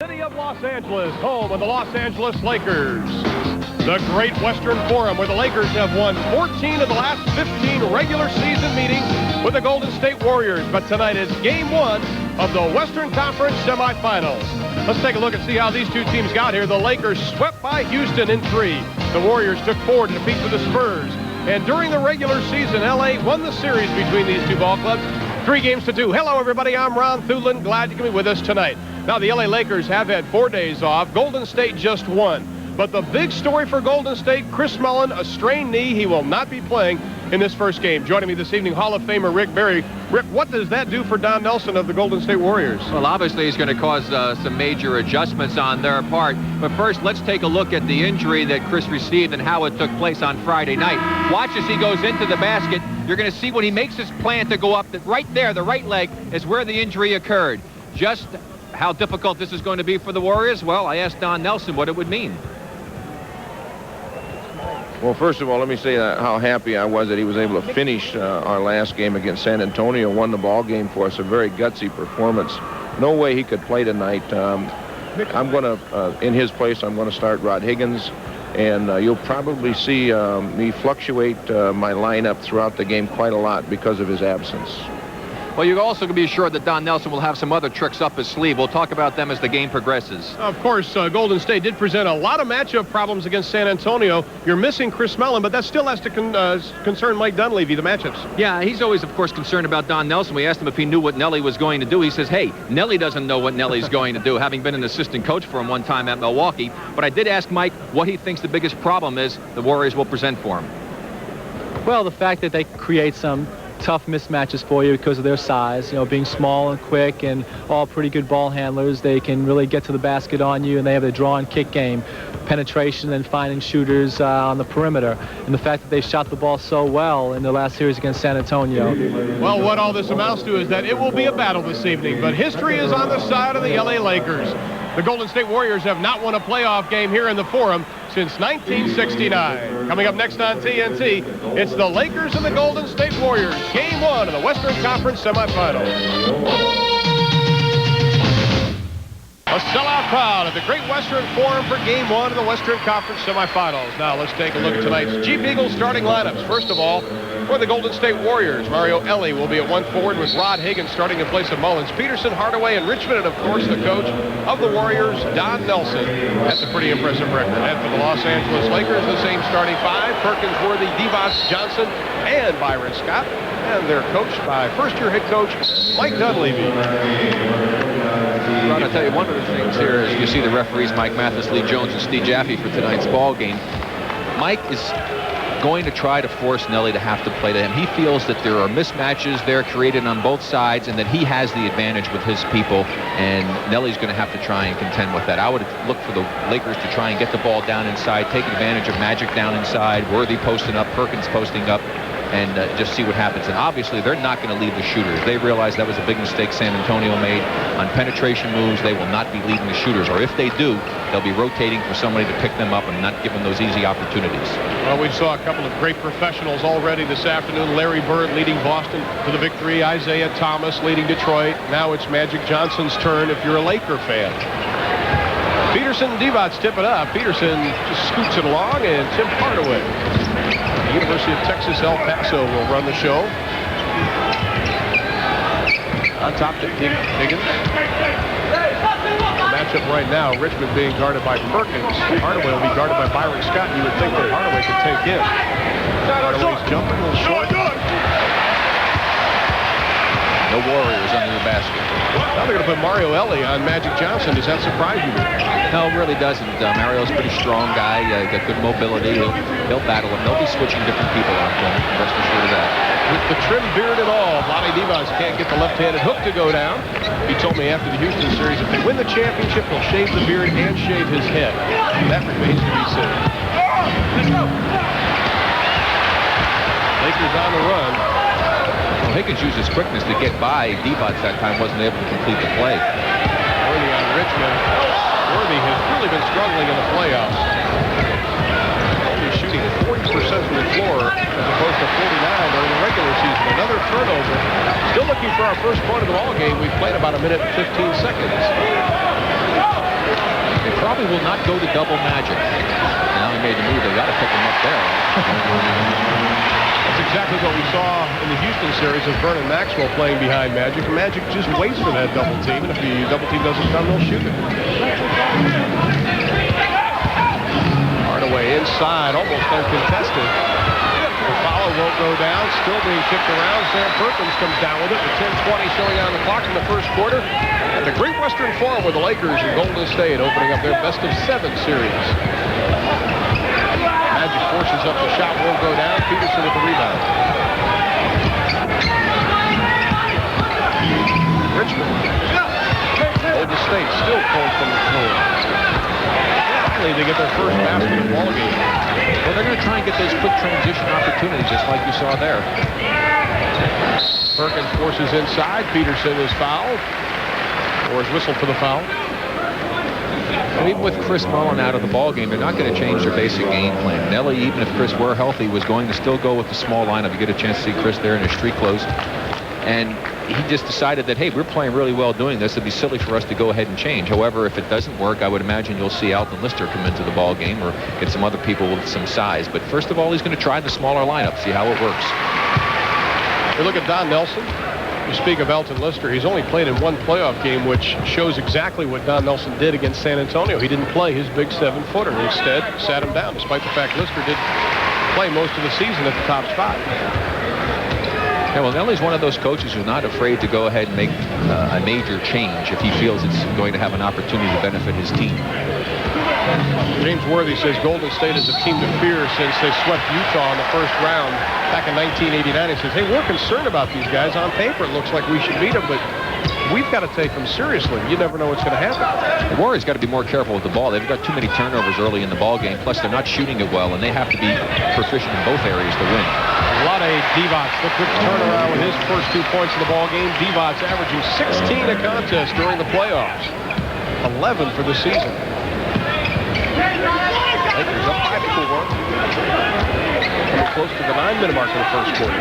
City of Los Angeles, home of the Los Angeles Lakers. The Great Western Forum, where the Lakers have won 14 of the last 15 regular season meetings with the Golden State Warriors. But tonight is Game 1 of the Western Conference semifinals. Let's take a look and see how these two teams got here. The Lakers swept by Houston in 3. The Warriors took 4 to defeat the Spurs. And during the regular season, LA won the series between these two ball clubs, 3-2. Hello, everybody. I'm Ron Thulin. Glad you can be with us tonight. Now, the LA Lakers have had 4 days off. Golden State just won. But the big story for Golden State, Chris Mullin, a strained knee. He will not be playing in this first game. Joining me this evening, Hall of Famer Rick Barry. Rick, what does that do for Don Nelson of the Golden State Warriors? Well, obviously, it's going to cause some major adjustments on their part. But first, let's take a look at the injury that Chris received and how it took place on Friday night. Watch as he goes into the basket. You're going to see when he makes his plan to go up, that right there, the right leg, is where the injury occurred. Just how difficult this is going to be for the Warriors? Well, I asked Don Nelson what it would mean. Well, first of all, let me say how happy I was that he was able to finish our last game against San Antonio, won the ball game for us, a very gutsy performance. No way he could play tonight. I'm going to, in his place, I'm going to start Rod Higgins, and you'll probably see me fluctuate my lineup throughout the game quite a lot because of his absence. Well, you also can be assured that Don Nelson will have some other tricks up his sleeve. We'll talk about them as the game progresses. Of course, Golden State did present a lot of matchup problems against San Antonio. You're missing Chris Mullin, but that still has to concern Mike Dunleavy, the matchups. Yeah, he's always, of course, concerned about Don Nelson. We asked him if he knew what Nelly was going to do. He says, hey, Nelly doesn't know what Nelly's going to do, having been an assistant coach for him one time at Milwaukee. But I did ask Mike what he thinks the biggest problem is the Warriors will present for him. Well, the fact that they create some tough mismatches for you because of their size, you know, being small and quick and all pretty good ball handlers. They can really get to the basket on you, and they have a draw and kick game, penetration and finding shooters on the perimeter. And the fact that they shot the ball so well in the last series against San Antonio. Well, what all this amounts to is that it will be a battle this evening, but history is on the side of the LA Lakers. The Golden State Warriors have not won a playoff game here in the Forum since 1969. Coming up next on TNT, it's the Lakers and the Golden State Warriors, Game 1 of the Western Conference semifinals. A sellout crowd at the Great Western Forum for Game 1 of the Western Conference semifinals. Now let's take a look at tonight's Jeep Eagles starting lineups. First of all, for the Golden State Warriors, Mario Elie will be at 1 forward with Rod Higgins starting in place of Mullins, Peterson, Hardaway, and Richmond, and of course the coach of the Warriors, Don Nelson. That's a pretty impressive record. And for the Los Angeles Lakers, the same starting 5, Perkins, Worthy, Devos, Johnson, and Byron Scott. And they're coached by first-year head coach Mike Dunleavy. Ron, I'll tell you, one of the things here is you see the referees, Mike Mathis, Lee Jones, and Steve Jaffe for tonight's ball game. Mike is going to try to force Nelly to have to play to him. He feels that there are mismatches there created on both sides and that he has the advantage with his people, and Nelly's going to have to try and contend with that. I would look for the Lakers to try and get the ball down inside, take advantage of Magic down inside, Worthy posting up, Perkins posting up, and just see what happens. And obviously, they're not going to leave the shooters. They realize that was a big mistake San Antonio made. On penetration moves, they will not be leading the shooters. Or if they do, they'll be rotating for somebody to pick them up and not give them those easy opportunities. Well, we saw a couple of great professionals already this afternoon. Larry Bird leading Boston to the victory. Isaiah Thomas leading Detroit. Now it's Magic Johnson's turn if you're a Laker fan. Peterson and Devos tip it up. Peterson just scoots it along, and Tim Hardaway, the University of Texas El Paso, will run the show. On top to Higgins. The matchup right now, Richmond being guarded by Perkins. Hardaway will be guarded by Byron Scott. You would think that Hardaway could take him. Hardaway's jumping a little short. No Warriors under the basket. Now they're going to put Mario Elie on Magic Johnson. Does that surprise you? No, it really doesn't. Mario's a pretty strong guy. Got good mobility. He'll battle him. They'll be switching different people out for him. Rest assured of that. With the trim beard and all, Vlade Divac can't get the left-handed hook to go down. He told me after the Houston series, if they win the championship, he'll shave the beard and shave his head. That remains to be seen. Lakers on the run. Well, Higgins used his quickness to get by. Divac that time wasn't able to complete the play. Worthy on Richmond. Worthy has really been struggling in the playoffs. Only shooting 40% from the floor as opposed to 49 during the regular season. Another turnover. Still looking for our first point of the ball game. We've played about a minute and 15 seconds. not go to double Magic. Now he made the move. They got to pick him up there. That's exactly what we saw in the Houston series of Vernon Maxwell playing behind Magic. And Magic just waits for that double team, and if the double team doesn't come, they'll shoot it. Hardaway inside, almost uncontested. The foul won't go down, still being kicked around. Sam Perkins comes down with it with 10:20 showing on the clock in the first quarter. At the Great Western Forum with the Lakers and Golden State opening up their best-of-7 series. Magic forces up the shot, won't go down. Peterson with the rebound. Richmond. Golden State still pulled from the floor. Finally, they get their first basket of the ball game. Well, they're going to try and get those quick transition opportunities, just like you saw there. Perkins forces inside. Peterson is fouled. Or is whistled for the foul. And even with Chris Mullin out of the ballgame, they're not going to change their basic game plan. Nelly, even if Chris were healthy, was going to still go with the small lineup. You get a chance to see Chris there in his street clothes. And he just decided that, hey, we're playing really well doing this. It'd be silly for us to go ahead and change. However, if it doesn't work, I would imagine you'll see Alton Lister come into the ball game or get some other people with some size. But first of all, he's going to try the smaller lineup, see how it works. You look at Don Nelson. You speak of Alton Lister. He's only played in one playoff game, which shows exactly what Don Nelson did against San Antonio. He didn't play his big 7-footer. Instead, sat him down, despite the fact Lister did play most of the season at the top spot. Yeah, well, Nelly's one of those coaches who's not afraid to go ahead and make a major change if he feels it's going to have an opportunity to benefit his team. James Worthy says Golden State is a team to fear since they swept Utah in the first round back in 1989. He says, hey, we're concerned about these guys. On paper, it looks like we should beat them, but we've got to take them seriously. You never know what's going to happen. The Warriors got to be more careful with the ball. They've got too many turnovers early in the ball game. Plus, they're not shooting it well, and they have to be proficient in both areas to win. Vlade Divac, the quick turnaround with his first 2 points in the ball game. Divac averaging 16 a contest during the playoffs. 11 for the season. Lakers up by 4. Coming close to the 9-minute mark in the first quarter.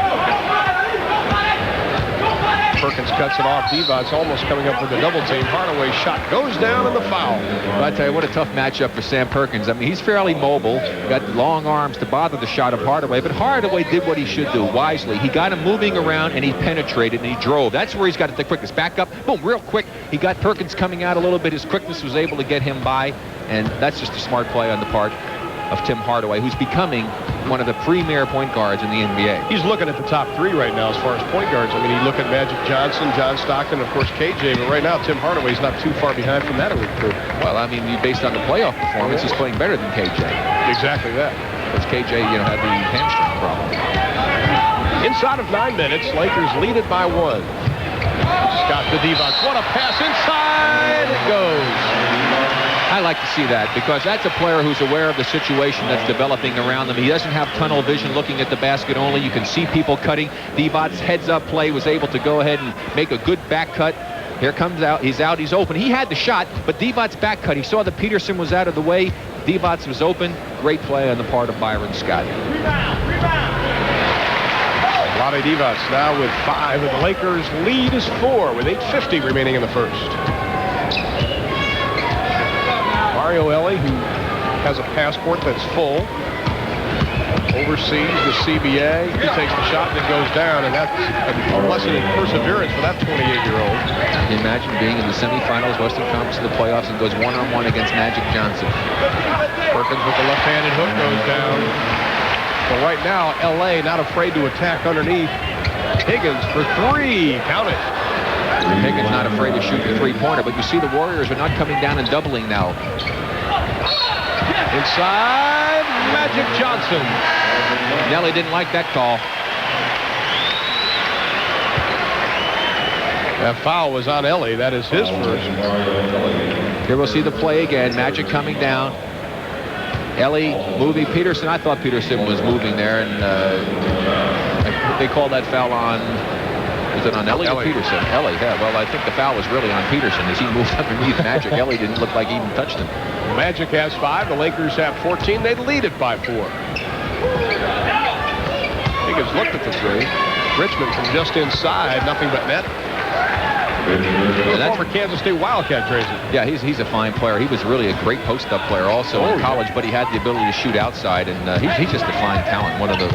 Perkins cuts it off. Divac's almost coming up with a double team. Hardaway shot goes down in the foul. Well, I tell you, what a tough matchup for Sam Perkins. I mean, he's fairly mobile, got long arms to bother the shot of Hardaway, but Hardaway did what he should do wisely. He got him moving around, and he penetrated, and he drove. That's where he's got the quickness. Back up, boom, real quick. He got Perkins coming out a little bit. His quickness was able to get him by, and that's just a smart play on the part of Tim Hardaway, who's becoming one of the premier point guards in the NBA. He's looking at the top 3 right now as far as point guards. I mean, you look at Magic Johnson, John Stockton, of course, KJ, but right now Tim Hardaway's not too far behind from that elite group. Well, I mean, based on the playoff performance, he's playing better than KJ. Exactly that. Because KJ, had the hamstring problem. Inside of 9 minutes, Lakers lead it by 1. Scott to Divac. What a pass inside! It goes. I like to see that because that's a player who's aware of the situation that's developing around them. He doesn't have tunnel vision looking at the basket only. You can see people cutting. Divac's heads-up play was able to go ahead and make a good back cut. Here comes out. He's out. He's open. He had the shot, but Divac's back cut. He saw that Peterson was out of the way. Divac was open. Great play on the part of Byron Scott. Vlade Divac now with 5, and the Lakers lead is 4 with 8:50 remaining in the first. Mario Elie, who has a passport that's full, oversees the CBA. He takes the shot and it goes down, and that's a lesson in perseverance for that 28-year-old. Can you imagine being in the semifinals, Western Conference of the playoffs, and goes one-on-one against Magic Johnson? Perkins with the left-handed hook goes down. But right now, L.A. not afraid to attack underneath. Higgins for 3. Count it. Higgins not afraid to shoot the 3-pointer, but you see the Warriors are not coming down and doubling now. Inside, Magic Johnson. Nelly didn't like that call. That foul was on Elie. That is his first. Here we'll see the play again. Magic coming down. Elie moving. Peterson, I thought Peterson was moving there, and they called that foul on... Was it on Elie or Peterson? Elie, yeah. Well, I think the foul was really on Peterson as he moved underneath Magic. Elie didn't look like he even touched him. Magic has 5. The Lakers have 14. They lead it by 4. Higgins looked at the 3. Richmond from just inside. Nothing but net. And that's former Kansas State Wildcat, Tracy. Yeah, he's a fine player. He was really a great post-up player also in college, but he had the ability to shoot outside, and he's just a fine talent. One of the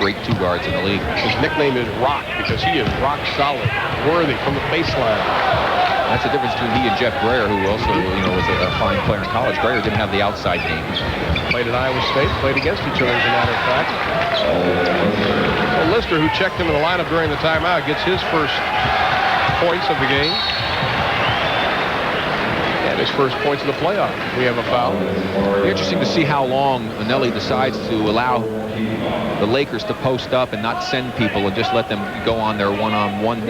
great two guards in the league. His nickname is Rock because he is rock solid, worthy from the baseline. That's the difference between he and Jeff Grayer, who also, was a fine player in college. Grayer didn't have the outside game. Played at Iowa State, played against each other, as a matter of fact. So Lister, who checked him in the lineup during the timeout, gets his first points of the game. And his first points of the playoff. We have a foul. It'll be interesting to see how long Nelly decides to allow the Lakers to post up and not send people and just let them go on their one-on-one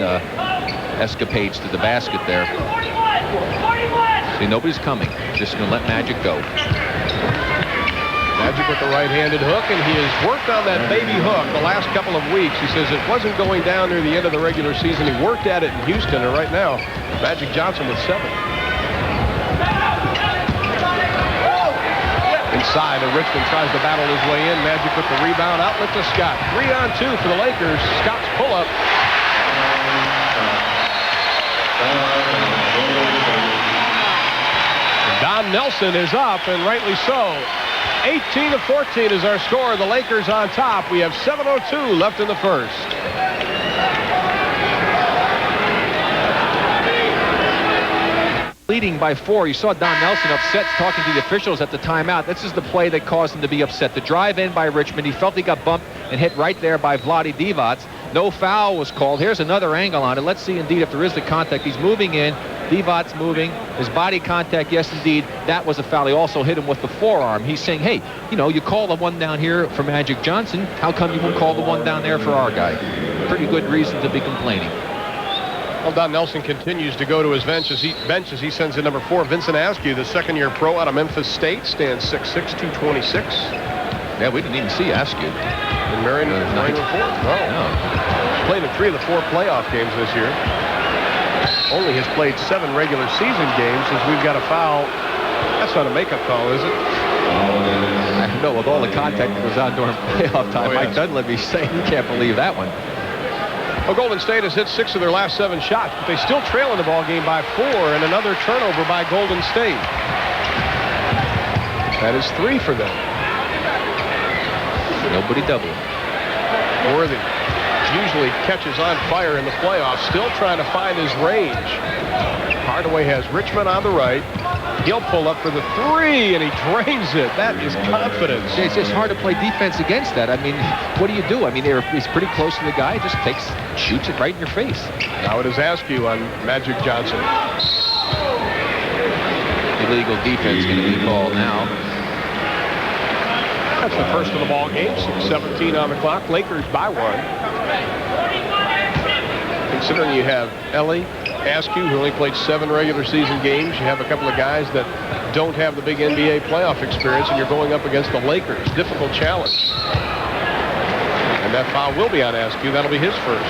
escapades to the basket there. See, nobody's coming. Just going to let Magic go. Magic with the right-handed hook, and he has worked on that baby hook the last couple of weeks. He says it wasn't going down near the end of the regular season. He worked at it in Houston, and right now, Magic Johnson with 7. Inside, and Richmond tries to battle his way in. Magic with the rebound, outlet to Scott. 3-on-2 for the Lakers. Scott's pull-up. Don Nelson is up, and rightly so. 18-14 is our score. The Lakers on top. We have 7:02 left in the first. Leading by 4. You saw Don Nelson upset talking to the officials at the timeout. This is the play that caused him to be upset. The drive in by Richmond. He felt he got bumped and hit right there by Vlade Divac. No foul was called. Here's another angle on it. Let's see indeed if there is the contact. He's moving in. Divac's moving. His body contact, yes indeed, that was a foul. He also hit him with the forearm. He's saying, hey, you call the one down here for Magic Johnson. How come you won't call the one down there for our guy? Pretty good reason to be complaining. Well, Don Nelson continues to go to his bench as he sends in number 4, Vincent Askew, the second-year pro out of Memphis State, stands 6'6", 226. Yeah, we didn't even see Askew. And Marion report. No. Played in 3 of the 4 playoff games this year. Only has played 7 regular season games as we've got a foul. That's not a makeup call, is it? I don't know. With all the contact that was on during playoff time, Mike Dunleavy's saying he can't believe that one. Well, Golden State has hit 6 of their last 7 shots, but they still trail in the ball game by 4, and another turnover by Golden State. That is 3 for them. Nobody double. Worthy usually catches on fire in the playoffs, still trying to find his range. Hardaway has Richmond on the right. He'll pull up for the 3, and he drains it. That is confidence. It's just hard to play defense against that. I mean, what do you do? I mean, he's pretty close to the guy. Just shoots it right in your face. Now it is Askew on Magic Johnson. Illegal defense going to be called now. That's the first of the ball game. 6:17 on the clock. Lakers by 1. Considering you have Ellie, Askew, who only played 7 regular season games, you have a couple of guys that don't have the big NBA playoff experience, and you're going up against the Lakers. Difficult challenge. And that foul will be on Askew. That'll be his first.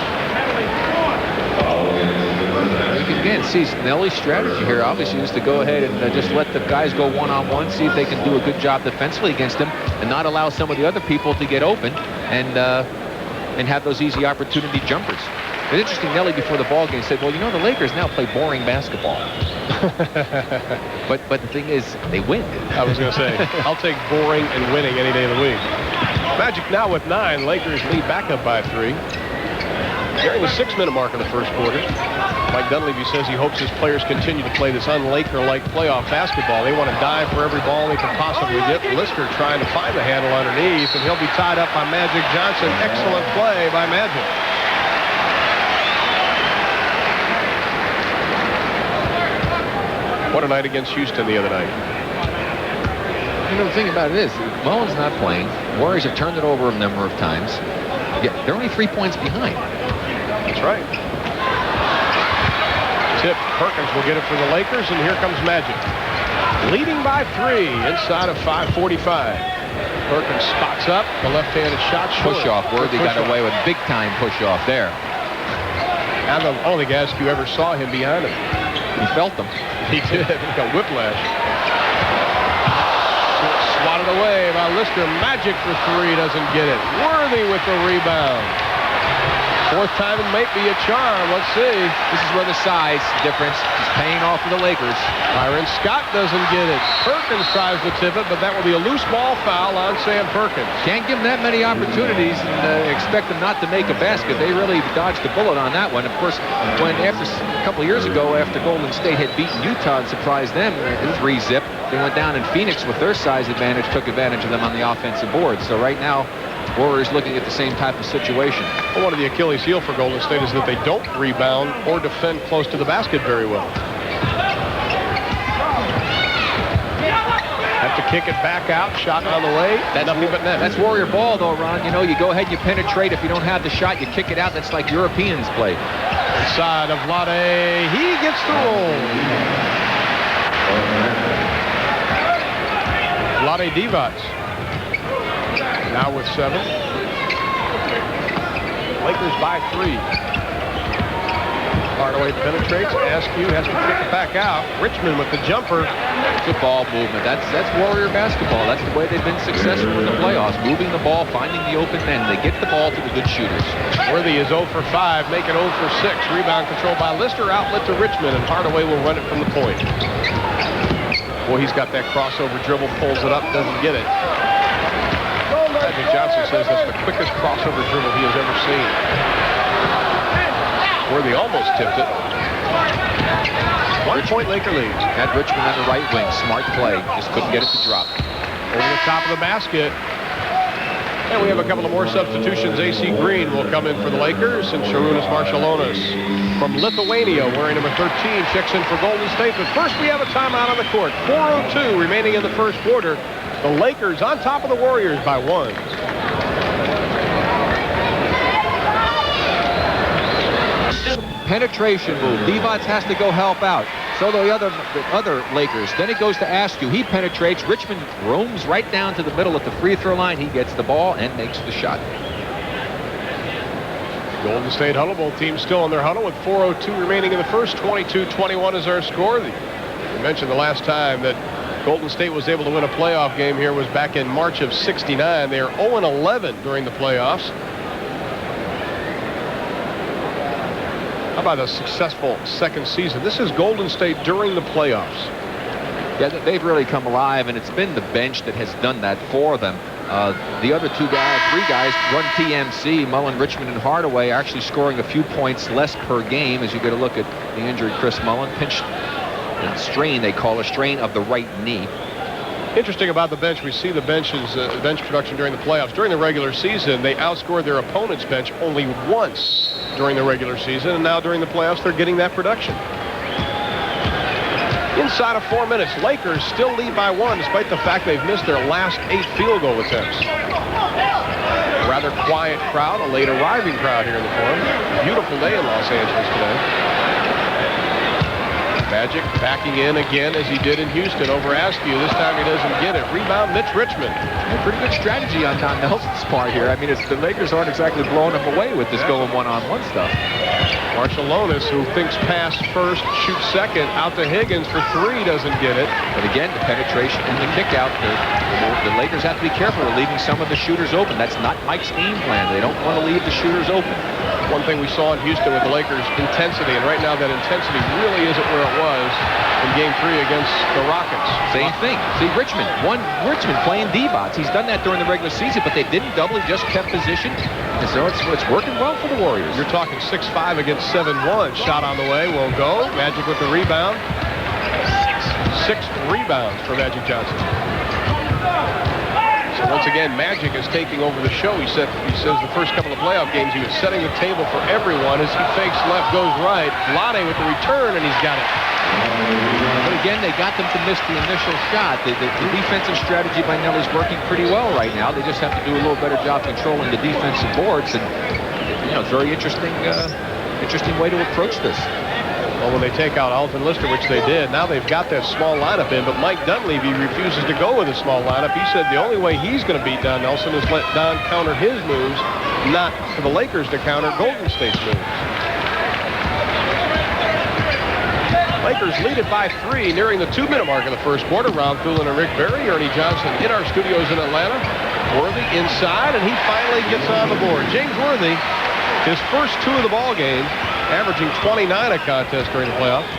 You can again see Nelly's strategy here obviously is to go ahead and just let the guys go one-on-one, see if they can do a good job defensively against him and not allow some of the other people to get open and have those easy opportunity jumpers. It's interesting, Nelly before the ball game said, well, the Lakers now play boring basketball. but the thing is, they win. I was going to say, I'll take boring and winning any day of the week. Magic now with 9. Lakers lead back up by 3. During the 6-minute mark of the first quarter, Mike Dunleavy says he hopes his players continue to play this un-Laker-like playoff basketball. They want to dive for every ball they can possibly get. Lister trying to find the handle underneath, and he'll be tied up by Magic Johnson. Excellent play by Magic. What a night against Houston the other night. The thing about it is, Mullins not playing. Warriors have turned it over a number of times. Yeah, they're only 3 points behind. That's right. Tip. Perkins will get it for the Lakers, and here comes Magic. Leading by 3 inside of 5:45. Perkins spots up. The left-handed shot short. Push-off. Worthy got away with big-time push-off there. I don't think Askew ever saw him behind him. He felt them. He did. Got whiplash. Swatted away by Lister. Magic for 3. Doesn't get it. Worthy with the rebound. Fourth time it may be a charm. Let's see. This is where the size difference is paying off for the Lakers. Byron Scott doesn't get it. Perkins tries to tip it, but that will be a loose ball foul on Sam Perkins. Can't give them that many opportunities and expect them not to make a basket. They really dodged the bullet on that one. Of course, when after a couple of years ago, after Golden State had beaten Utah and surprised them 3-zip, they went down in Phoenix with their size advantage, took advantage of them on the offensive board. So right now, Warriors looking at the same type of situation. Well, one of the Achilles heel for Golden State is that they don't rebound or defend close to the basket very well. Have to kick it back out. Shot on the way. Nothing but net. That's Warrior ball, though, Ron. You know, you go ahead, you penetrate. If you don't have the shot, you kick it out. That's like Europeans play. Inside of Vlade. He gets the roll. Vlade Divac. Now with 7. Lakers by 3. Hardaway penetrates. Askew has to kick it back out. Richmond with the jumper. It's a ball movement. That's Warrior basketball. That's the way they've been successful in the playoffs. Moving the ball, finding the open men. They get the ball to the good shooters. Worthy is 0 for 5, make it 0 for 6. Rebound controlled by Lister. Outlet to Richmond, and Hardaway will run it from the point. Boy, he's got that crossover dribble. Pulls it up, doesn't get it. Magic Johnson says that's the quickest crossover dribble he has ever seen. Worthy almost tipped it. 1-point Laker lead. Had Richmond on the right wing. Smart play. Just couldn't get it to drop. Over the top of the basket. And we have a couple of more substitutions. AC Green will come in for the Lakers, and Šarūnas Marciulionis from Lithuania, wearing number 13, checks in for Golden State. But first, we have a timeout on the court. 4:02 remaining in the first quarter. The Lakers on top of the Warriors by 1. Penetration move. Divac has to go help out. So the other Lakers. Then it goes to Askew. He penetrates. Richmond roams right down to the middle at the free throw line. He gets the ball and makes the shot. Golden State huddle. Both teams still in their huddle with 4:02 remaining in the first. 22-21 is our score. We mentioned the last time that Golden State was able to win a playoff game here was back in March of '69. They are 0-11 during the playoffs. How about a successful second season? This is Golden State during the playoffs. Yeah, they've really come alive, and it's been the bench that has done that for them. The other three guys run TMC, Mullen, Richmond, and Hardaway, are actually scoring a few points less per game as you get a look at the injured Chris Mullen. Pinched and strain, they call a strain of the right knee. Interesting about the bench, we see the bench production during the playoffs. During the regular season, they outscored their opponent's bench only once during the regular season, and now during the playoffs, they're getting that production. Inside of 4 minutes, Lakers still lead by 1, despite the fact they've missed their last 8 field goal attempts. A rather quiet crowd, a late arriving crowd here in the Forum. Beautiful day in Los Angeles today. Magic backing in again as he did in Houston over Askew. This time he doesn't get it. Rebound, Mitch Richmond. Yeah, pretty good strategy on Don Nelson's part here. I mean, the Lakers aren't exactly blowing him away with this going one-on-one stuff. Marciulionis, who thinks pass first, shoots second, out to Higgins for 3, doesn't get it. But again, the penetration and the kick out, the Lakers have to be careful of leaving some of the shooters open. That's not Mike's game plan. They don't want to leave the shooters open. One thing we saw in Houston with the Lakers, intensity, and right now that intensity really isn't where it was in Game 3 against the Rockets. Same thing. See, Richmond playing D-bots. He's done that during the regular season, but they didn't double. He just kept position. And so it's working well for the Warriors. You're talking 6-5 against 7-1. Shot on the way, won't go. Magic with the rebound. 6 rebounds for Magic Johnson. So once again, Magic is taking over the show. He says the first couple of playoff games he was setting the table for everyone as he fakes left, goes right. Vlade with the return, and he's got it. But again, they got them to miss the initial shot. The defensive strategy by Nelly's working pretty well right now. They just have to do a little better job controlling the defensive boards. And it's very interesting way to approach this. Well, when they take out Alvin Lister, which they did, now they've got that small lineup in, but Mike Dunleavy refuses to go with a small lineup. He said the only way he's going to beat Don Nelson is let Don counter his moves, not for the Lakers to counter Golden State's moves. Lakers lead it by 3, nearing the 2-minute mark of the first quarter. Ron Thulin and Rick Barry, Ernie Johnson in our studios in Atlanta. Worthy inside, and he finally gets on the board. James Worthy His first 2 of the ball game, averaging 29 a contest during the playoffs.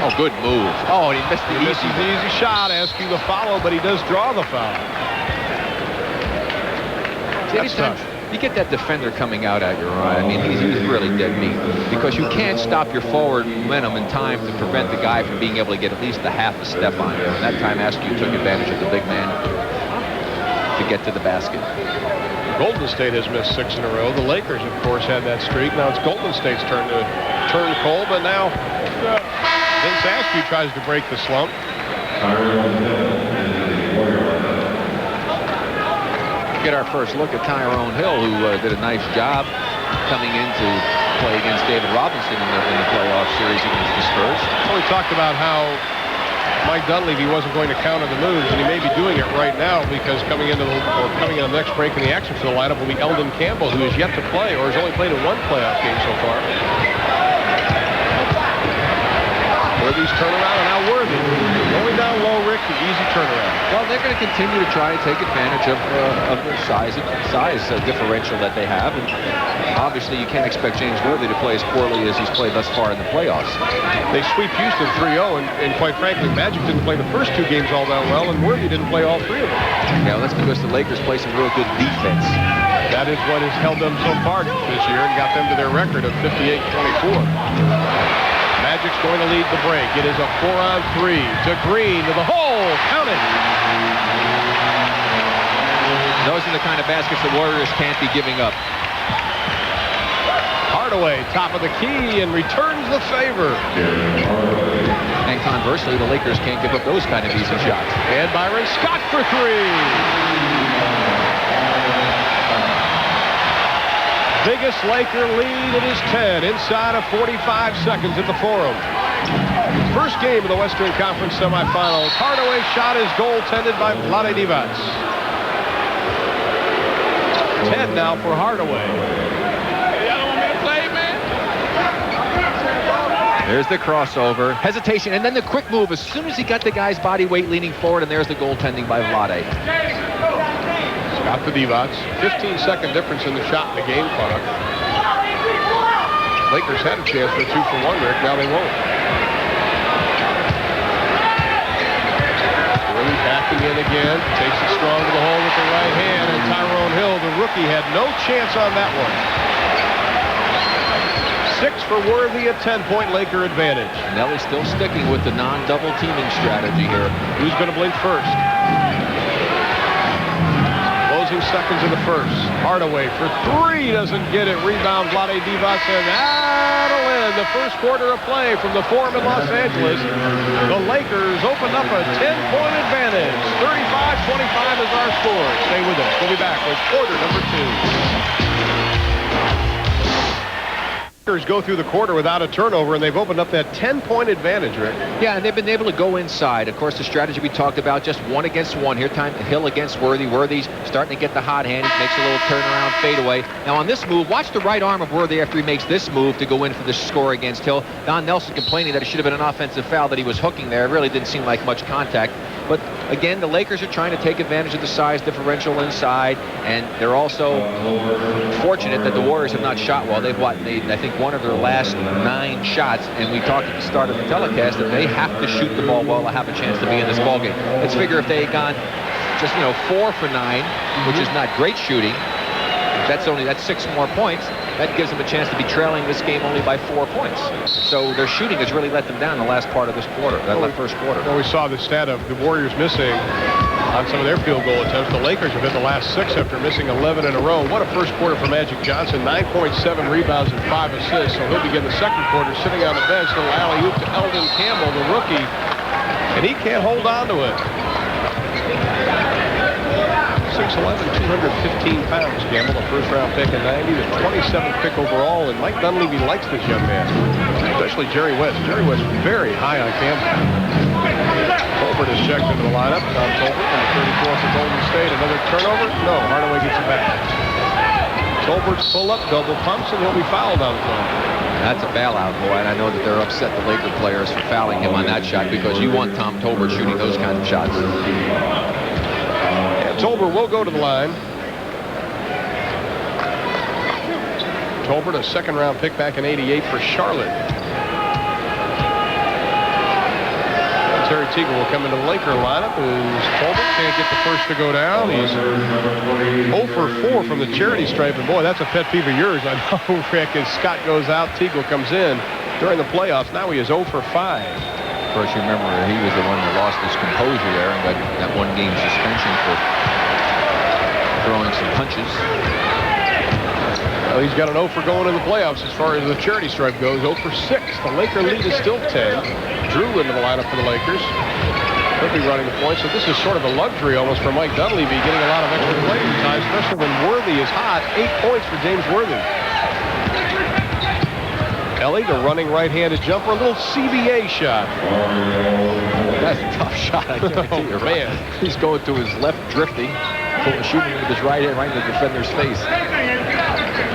Oh, good move. Oh, and he missed the easy shot, asking the follow, but he does draw the foul. That's tough. You get that defender coming out at you, right? I mean, he's really dead meat because you can't stop your forward momentum in time to prevent the guy from being able to get at least a half a step on you. And that time, Askew took advantage of the big man to get to the basket. Golden State has missed 6 in a row. The Lakers, of course, had that streak. Now it's Golden State's turn to turn cold, but now Vince Askew tries to break the slump. Get our first look at Tyrone Hill, who did a nice job coming in to play against David Robinson in the playoff series against the Spurs. Well, we talked about how Mike Dunleavy wasn't going to counter the moves, and he may be doing it right now because coming in the next break in the action for the lineup will be Eldon Campbell, who is yet to play or has only played in 1 playoff game so far. Worthy's turnaround, and now Worthy going down low, Rick, the easy turnaround. Well, they're going to continue to try to take advantage of the size differential that they have. And obviously, you can't expect James Worthy to play as poorly as he's played thus far in the playoffs. They sweep Houston 3-0, and quite frankly, Magic didn't play the first 2 games all that well, and Worthy didn't play all 3 of them. Yeah, that's because the Lakers play some real good defense. That is what has held them so far this year and got them to their record of 58-24. Magic's going to lead the break. It is a 4-on-3 to Green to the hole. Count it. Those are the kind of baskets the Warriors can't be giving up. Hardaway, top of the key, and returns the favor. And conversely, the Lakers can't give up those kind of easy shots. And Byron Scott for 3. Biggest Laker lead, it is 10 inside of 45 seconds at the Forum. First game of the Western Conference semifinals. Hardaway shot is goaltended by Vlade Divac. 10 now for Hardaway. There's the crossover, hesitation, and then the quick move. As soon as he got the guy's body weight leaning forward, and there's the goaltending by Vlade. Scott to Divac. 15-second difference in the shot in the game clock. Lakers had a chance for a 2-for-1, Rick. Now they won't. Worthy backing in again. Takes it strong to the hole with the right hand. And Tyrone Hill, the rookie, had no chance on that one. 6 for Worthy, a 10-point Laker advantage. Nelly still sticking with the non-double teaming strategy here. Who's going to blink first? Seconds in the first. Hardaway for 3, doesn't get it. Rebound Vlade Divac, and that'll end the first quarter of play from the Forum in Los Angeles. The Lakers opened up a 10-point advantage. 35-25 is our score. Stay with us. We'll be back with quarter number 2. Lakers go through the quarter without a turnover, and they've opened up that 10-point advantage, Rick. Yeah, and they've been able to go inside. Of course, the strategy we talked about, just 1 against 1. Here, time Hill against Worthy. Worthy's starting to get the hot hand. He makes a little turnaround fadeaway. Now, on this move, watch the right arm of Worthy after he makes this move to go in for the score against Hill. Don Nelson complaining that it should have been an offensive foul, that he was hooking there. It really didn't seem like much contact. But again, the Lakers are trying to take advantage of the size differential inside, and they're also fortunate that the Warriors have not shot well. They've made, I think, 1 of their last 9 shots, and we talked at the start of the telecast that they have to shoot the ball well to have a chance to be in this ballgame. Let's figure if they had gone just 4 for 9, which is not great shooting. That's 6 more points. That gives them a chance to be trailing this game only by 4 points. So their shooting has really let them down the last part of this quarter, first quarter. Well, we saw the stat of the Warriors missing on some of their field goal attempts. The Lakers have hit the last 6 after missing 11 in a row. What a first quarter for Magic Johnson. 9.7 rebounds and 5 assists. So he'll begin the second quarter sitting on the bench. Little alley-oop to Eldon Campbell, the rookie. And he can't hold on to it. 6'11", 215 pounds. Campbell, a first-round pick in 90, the 27th pick overall, and Mike Dunleavy likes this young man, especially Jerry West. Jerry West very high on Campbell. Tolbert is checked into the lineup. Tom Tolbert, number 34 for Golden State. Another turnover? No, Hardaway gets it back. Tolbert's pull-up, double pumps, and he'll be fouled on the phone. That's a bailout, boy, and I know that they're upset, the Laker players, for fouling him on that shot, because you want Tom Tolbert shooting those kinds of shots. Tolbert will go to the line. Tolbert, a second-round pick back in '88 for Charlotte. Terry Teagle will come into the Laker lineup as Tolbert can't get the first to go down. He's 0 for 4 from the charity stripe. And boy, that's a pet peeve of yours, I know, Rick. As Scott goes out, Teagle comes in during the playoffs. Now he is 0 for 5. Of course, you remember he was the one that lost his composure there and got that one-game suspension for throwing some punches. Well, he's got an 0 for going in the playoffs as far as the charity stripe goes. 0 for 6. The Laker lead is still 10. Drew into the lineup for the Lakers. He'll be running the point. So this is sort of a luxury almost for Mike Dunleavy, getting a lot of extra playing time, especially when Worthy is hot. 8 points for James Worthy. Ellie, the running right-handed jumper, a little CBA shot. That's a tough shot, I guarantee you. Man. He's going to his left drifting, shooting with his right hand right in the defender's face.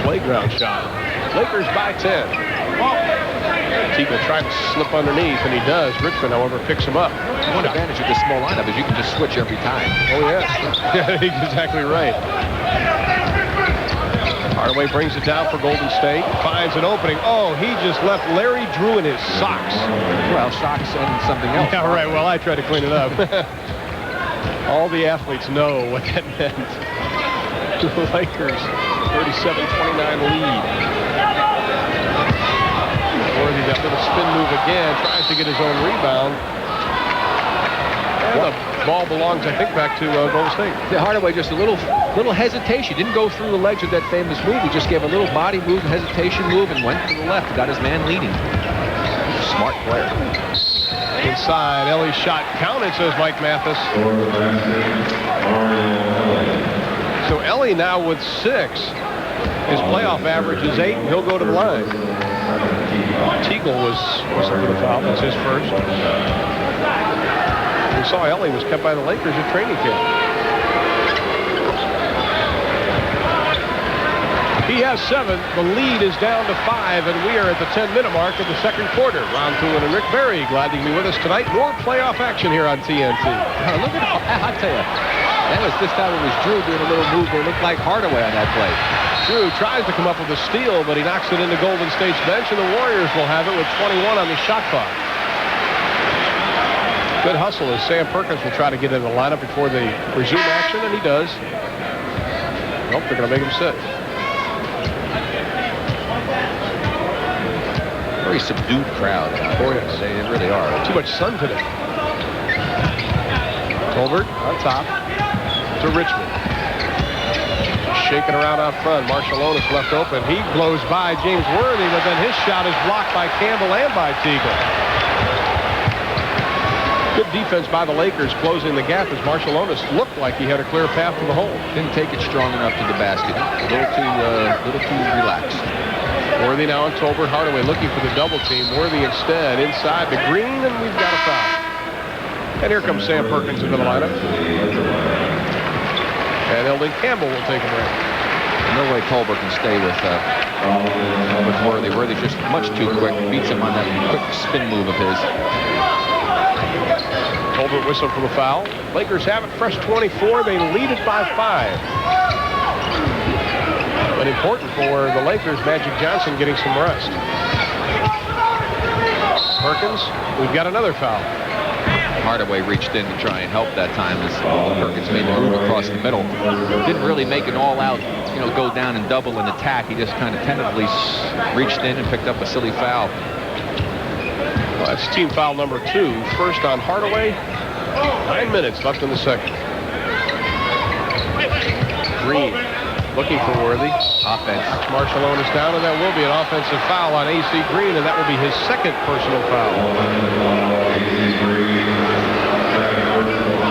Playground shot. Lakers by 10. Teagle trying to slip underneath, and he does. Richmond, however, picks him up. One advantage of this small lineup is you can just switch every time. Oh, yes. Yeah, exactly right. Hardaway brings it down for Golden State. Finds an opening. Oh, he just left Larry Drew in his socks. Well, socks and something else. Yeah, right. Well, I tried to clean it up. All the athletes know what that meant. The Lakers, 37-29 lead. Worthy, that little spin move again, tries to get his own rebound. And the ball belongs, I think, back to Golden State. Yeah, Hardaway just a little hesitation. Didn't go through the legs of that famous move. He just gave a little body move, hesitation move, and went to the left. Got his man leading. Smart player. Inside, Ellie's shot counted, says Mike Mathis. So Ellie now with 6. His playoff average is 8, and he'll go to the line. Teagle was for the foul. That's his first. We saw Ellie was kept by the Lakers at training camp. He has 7. The lead is down to 5, and we are at the 10-minute mark of the second quarter. Ron Poulin and Rick Barry, glad to be with us tonight. More playoff action here on TNT. Look at, I'll tell you, this time it was Drew doing a little move that looked like Hardaway on that play. Drew tries to come up with a steal, but he knocks it into Golden State's bench, and the Warriors will have it with 21 on the shot clock. Good hustle as Sam Perkins will try to get in the lineup before they resume action, and he does. Nope, they're going to make him sit. Very subdued crowd. Oh, yes. They really are. Too much sun today. Tolbert on top to Richmond. Shaking around out front. Marciulionis left open. He blows by James Worthy, but then his shot is blocked by Campbell and by Teagle. Good defense by the Lakers closing the gap as Marciulionis looked like he had a clear path to the hole. Didn't take it strong enough to the basket. A little too relaxed. Worthy now on Tolbert. Hardaway looking for the double team. Worthy instead inside the green, and we've got a foul. And here comes Sam Perkins into the lineup. And Eldon Campbell will take a break. No way Tolbert can stay with Worthy. Worthy's just much too quick. Beats him on that quick spin move of his. Tolbert whistle for the foul. Lakers have it fresh 24. They lead it by 5. But important for the Lakers, Magic Johnson getting some rest. Perkins, we've got another foul. Hardaway reached in to try and help that time as Perkins made the move across the middle. Didn't really make an all-out, go down and double and attack. He just kind of tentatively reached in and picked up a silly foul. Well, that's team foul number 2. First on Hardaway. 9 minutes left in the second. Green looking for Worthy. Offense. Marciulionis down, and that will be an offensive foul on AC Green, and that will be his second personal foul.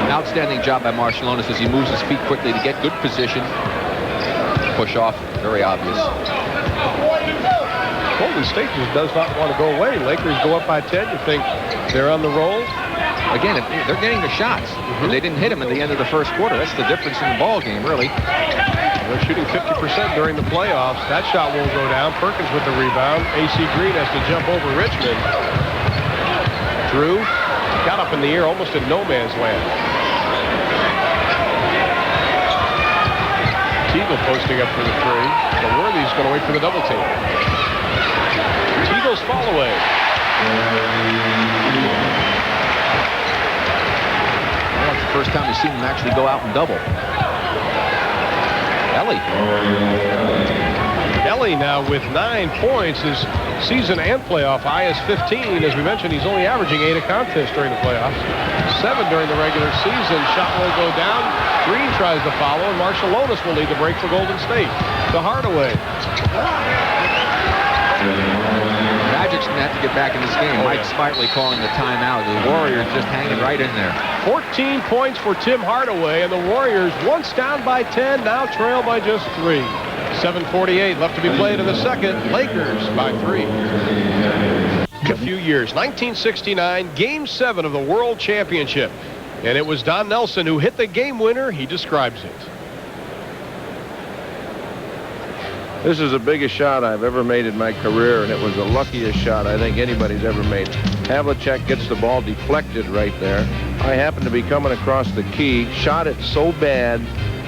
An outstanding job by Marciulionis as he moves his feet quickly to get good position. Push off, very obvious. Golden State just does not want to go away. Lakers go up by 10. You think they're on the roll? Again, they're getting the shots. And they didn't hit him at the end of the first quarter. That's the difference in the ball game, really. They're shooting 50% during the playoffs. That shot won't go down. Perkins with the rebound. AC Green has to jump over Richmond. Drew got up in the air almost in no man's land. Teagle posting up for the three. So Worthy's going to wait for the double team. Teagle's fall away. Well, it's the first time we've seen him actually go out and double. Ellie. Ellie now with 9 points. His season and playoff high is 15. As we mentioned, he's only averaging 8 a contest during the playoffs. 7 during the regular season. Shot will go down. Green tries to follow, and Marciulionis will lead the break for Golden State. To Hardaway. Magic's going to have to get back in this game. Mike smartly calling the timeout. The Warriors just hanging right in there. 14 points for Tim Hardaway, and the Warriors once down by 10, now trail by just 3. 7:48 left to be played in the second. Lakers by 3. A few years, 1969, Game 7 of the World Championship. And it was Don Nelson who hit the game winner. He describes it. This is the biggest shot I've ever made in my career, and it was the luckiest shot I think anybody's ever made. Havlicek gets the ball deflected right there. I happened to be coming across the key, shot it so bad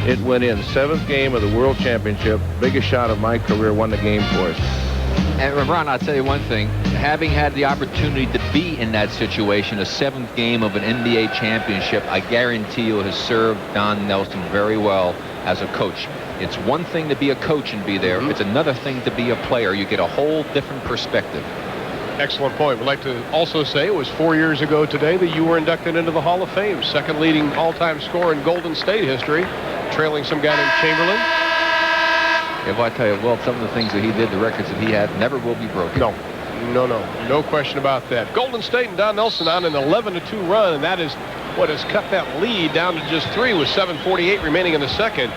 it went in. 7th game of the World Championship, biggest shot of my career, won the game for us. And Ron, I'll tell you one thing. Having had the opportunity to be in that situation, a 7th game of an NBA championship, I guarantee you has served Don Nelson very well as a coach. It's one thing to be a coach and be there. It's another thing to be a player. You get a whole different perspective. Excellent point. We'd like to also say it was 4 years ago today that you were inducted into the Hall of Fame. Second leading all-time scorer in Golden State history, trailing some guy named Chamberlain. If I tell you, well, some of the things that he did, the records that he had, never will be broken. No question about that. Golden State and Don Nelson on an 11-2 run, and that is what has cut that lead down to just 3 with 7:48 remaining in the second.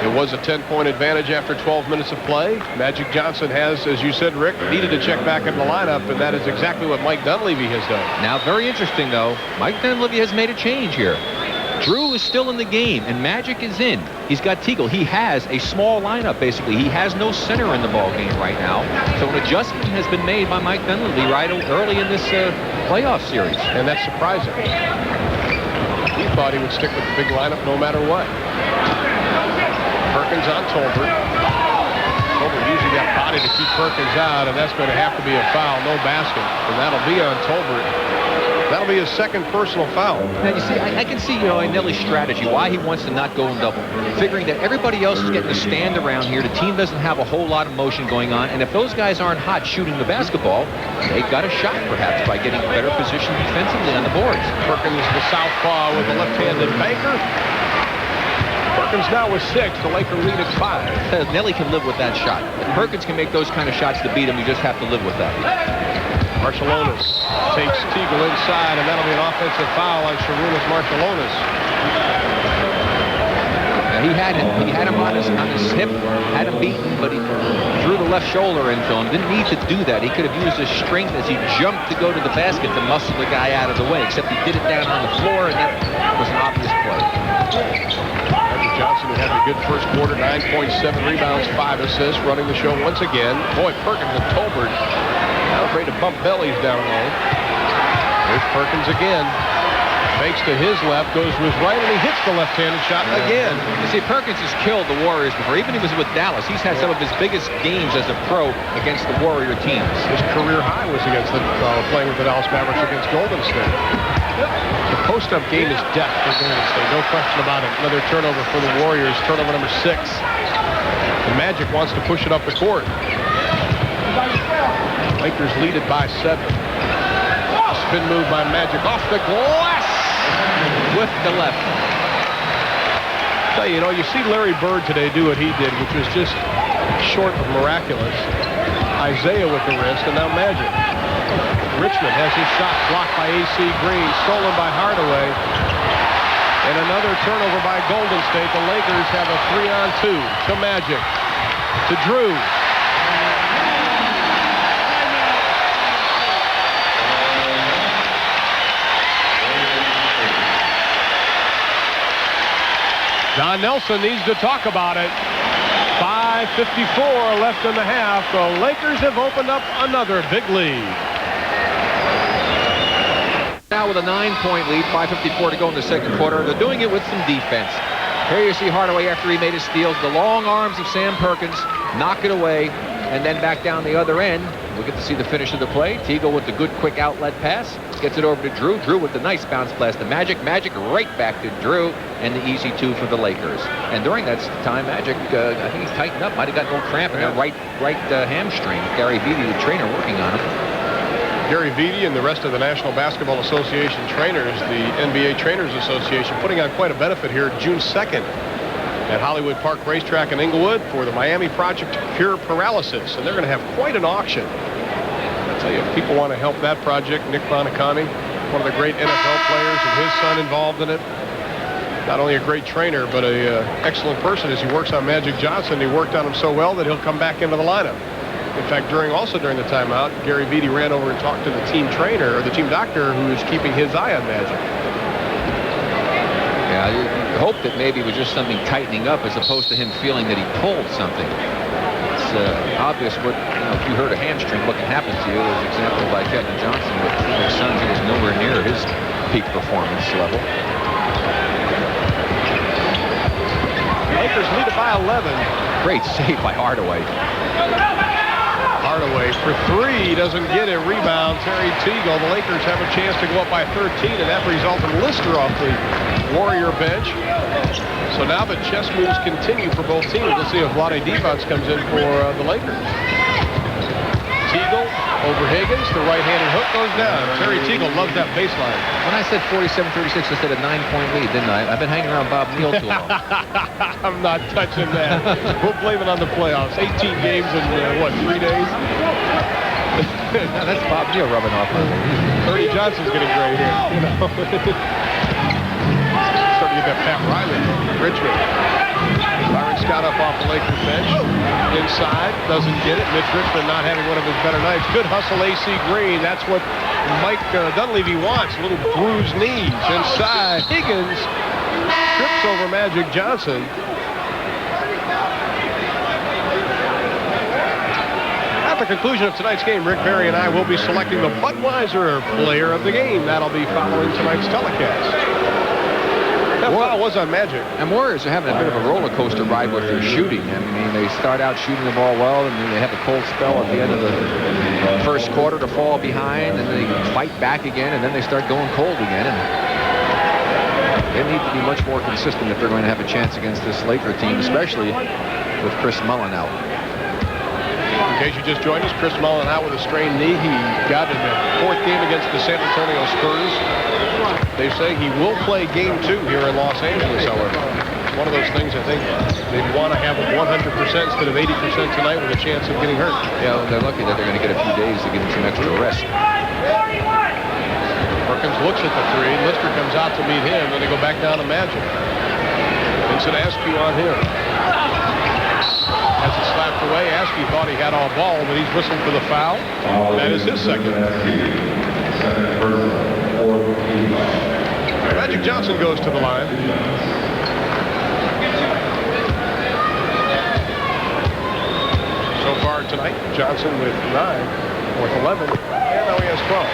It was a 10-point advantage after 12 minutes of play. Magic Johnson has, as you said, Rick, needed to check back in the lineup, and that is exactly what Mike Dunleavy has done. Now, very interesting, though. Mike Dunleavy has made a change here. Drew is still in the game, and Magic is in. He's got Teagle. He has a small lineup, basically. He has no center in the ball game right now. So an adjustment has been made by Mike Dunleavy right early in this playoff series. And that's surprising. He thought he would stick with the big lineup no matter what. Perkins on Tolbert. Tolbert using that body to keep Perkins out, and that's going to have to be a foul. No basket. And that'll be on Tolbert. That'll be his second personal foul. Now, you see, I can see, in Nelly's strategy, why he wants to not go and double. Figuring that everybody else is getting to stand around here. The team doesn't have a whole lot of motion going on. And if those guys aren't hot shooting the basketball, they've got a shot, perhaps, by getting better position defensively on the boards. Perkins, the southpaw with the left-handed banker. Perkins now with 6. The Laker lead at 5. Nelly can live with that shot. If Perkins can make those kind of shots to beat him, you just have to live with that. Marciulionis takes Teagle inside, and that'll be an offensive foul on Sharunas Marciulionis. He had him on his hip, had him beaten, but he threw the left shoulder into him. Didn't need to do that. He could have used his strength as he jumped to go to the basket to muscle the guy out of the way, except he did it down on the floor, and that was an obvious play. Magic Johnson, who had a good first quarter, 9.7 rebounds, 5 assists, running the show once again. Boy, Perkins and Tolbert now afraid to bump bellies down low. There's Perkins again. Fakes to his left, goes to his right, and he hits the left-handed shot again. You see, Perkins has killed the Warriors before. Even he was with Dallas. He's had some of his biggest games as a pro against the Warrior teams. His career high was against playing with the Dallas Mavericks against Golden State. The post-up game is death for Golden State. No question about it. Another turnover for the Warriors. Turnover number 6. The Magic wants to push it up the court. Lakers lead it by 7. Spin move by Magic off the glass with the left. You know, you see Larry Bird today do what he did, which was just short of miraculous. Isaiah with the wrist, and now Magic. Richmond has his shot blocked by A.C. Green, stolen by Hardaway. And another turnover by Golden State. The Lakers have a 3-on-2 to Magic. To Drew. Don Nelson needs to talk about it. 5:54 left in the half. The Lakers have opened up another big lead. Now with a 9-point lead, 5:54 to go in the second quarter. They're doing it with some defense. Here you see Hardaway after he made his steals. The long arms of Sam Perkins knock it away, and then back down the other end. We'll get to see the finish of the play. Teagle with the good quick outlet pass. Gets it over to Drew. Drew with the nice bounce pass to Magic. Magic right back to Drew, and the easy 2 for the Lakers. And during that time, Magic, I think he's tightened up. Might have got a little cramp in that right hamstring. Gary Vitti, the trainer, working on him. Gary Vitti and the rest of the National Basketball Association trainers, the NBA Trainers Association, putting on quite a benefit here June 2nd at Hollywood Park Racetrack in Inglewood for the Miami Project Cure Paralysis. And they're going to have quite an auction. I tell you, if people want to help that project, Nick Bonacami, one of the great NFL players, and his son involved in it. Not only a great trainer, but an excellent person as he works on Magic Johnson. He worked on him so well that he'll come back into the lineup. In fact, during the timeout, Gary Vitti ran over and talked to the team trainer, or the team doctor, who is keeping his eye on Magic. Yeah, you hope that maybe it was just something tightening up as opposed to him feeling that he pulled something. It's obvious what, if you hurt a hamstring, what can happen to you. As an example by Kevin Johnson with his son, he was nowhere near his peak performance level. Lakers lead it by 11. Great save by Hardaway. Hardaway for 3, doesn't get it. Rebound, Terry Teagle. The Lakers have a chance to go up by 13, and that results in Lister off the Warrior bench. So now the chess moves continue for both teams. We'll see if Vlade Divac comes in for the Lakers. Teagle over Higgins. The right-handed hook goes down. Terry Teagle loves that baseline. When I said 47-36 instead of 9-point lead, didn't I? I've been hanging around Bob Neal too long. I'm not touching that. We'll blame it on the playoffs. 18 games in, 3 days? Now that's Bob Neal rubbing off on me. Ernie Johnson's getting gray here. Starting to get that Pat Riley from Richmond. Byron Scott up off the Lakers bench. Inside, doesn't get it. Mitch Richmond not having one of his better nights. Good hustle, A.C. Green. That's what Mike Dunleavy wants. Little bruised knees. Inside, Higgins trips over Magic Johnson. At the conclusion of tonight's game, Rick Barry and I will be selecting the Budweiser player of the game. That'll be following tonight's telecast. That foul was on Magic. And Warriors are having a bit of a roller coaster ride with their shooting. I mean, they start out shooting the ball well, and then they have a cold spell at the end of the first quarter to fall behind, and then they fight back again, and then they start going cold again. And they need to be much more consistent if they're going to have a chance against this Laker team, especially with Chris Mullin out. In case you just joined us, Chris Mullin out with a strained knee. He got in the 4th game against the San Antonio Spurs. They say he will play game 2 here in Los Angeles, however. It's one of those things I think they'd want to have him 100% instead of 80% tonight with a chance of getting hurt. Yeah, well, they're lucky that they're going to get a few days to give him some extra rest. Perkins looks at the 3. Lister comes out to meet him, and they go back down to Magic. Vincent Askew on him. Has it slapped away. Askew thought he had all ball, but he's whistled for the foul. That is his second. Magic Johnson goes to the line. So far tonight, Johnson with 9, with 11, and now he has 12.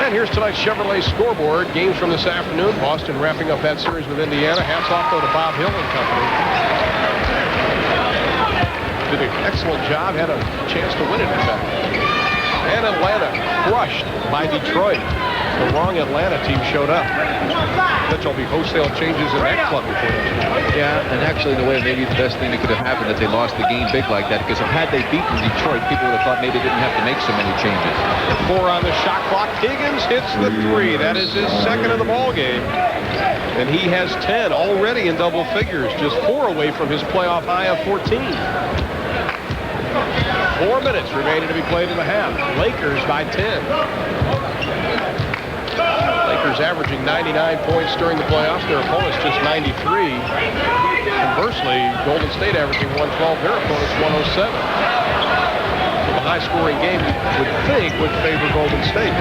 And here's tonight's Chevrolet scoreboard. Games from this afternoon. Boston wrapping up that series with Indiana. Hats off, though, to Bob Hill and company. Did an excellent job. Had a chance to win it, in fact. And Atlanta crushed by Detroit. The wrong Atlanta team showed up. That'll be wholesale changes in that club before that. Yeah, and actually, in a way, maybe the best thing that could have happened that they lost the game big like that, because had they beaten Detroit, people would have thought maybe they didn't have to make so many changes. 4 on the shot clock. Higgins hits the 3. That is his second of the ball game. And he has 10 already in double figures, just 4 away from his playoff high of 14. 4 minutes remaining to be played in the half. Lakers by 10. Lakers averaging 99 points during the playoffs. Their opponents just 93. Conversely, Golden State averaging 112. Their opponents 107. So the high-scoring game you would think would favor Golden State.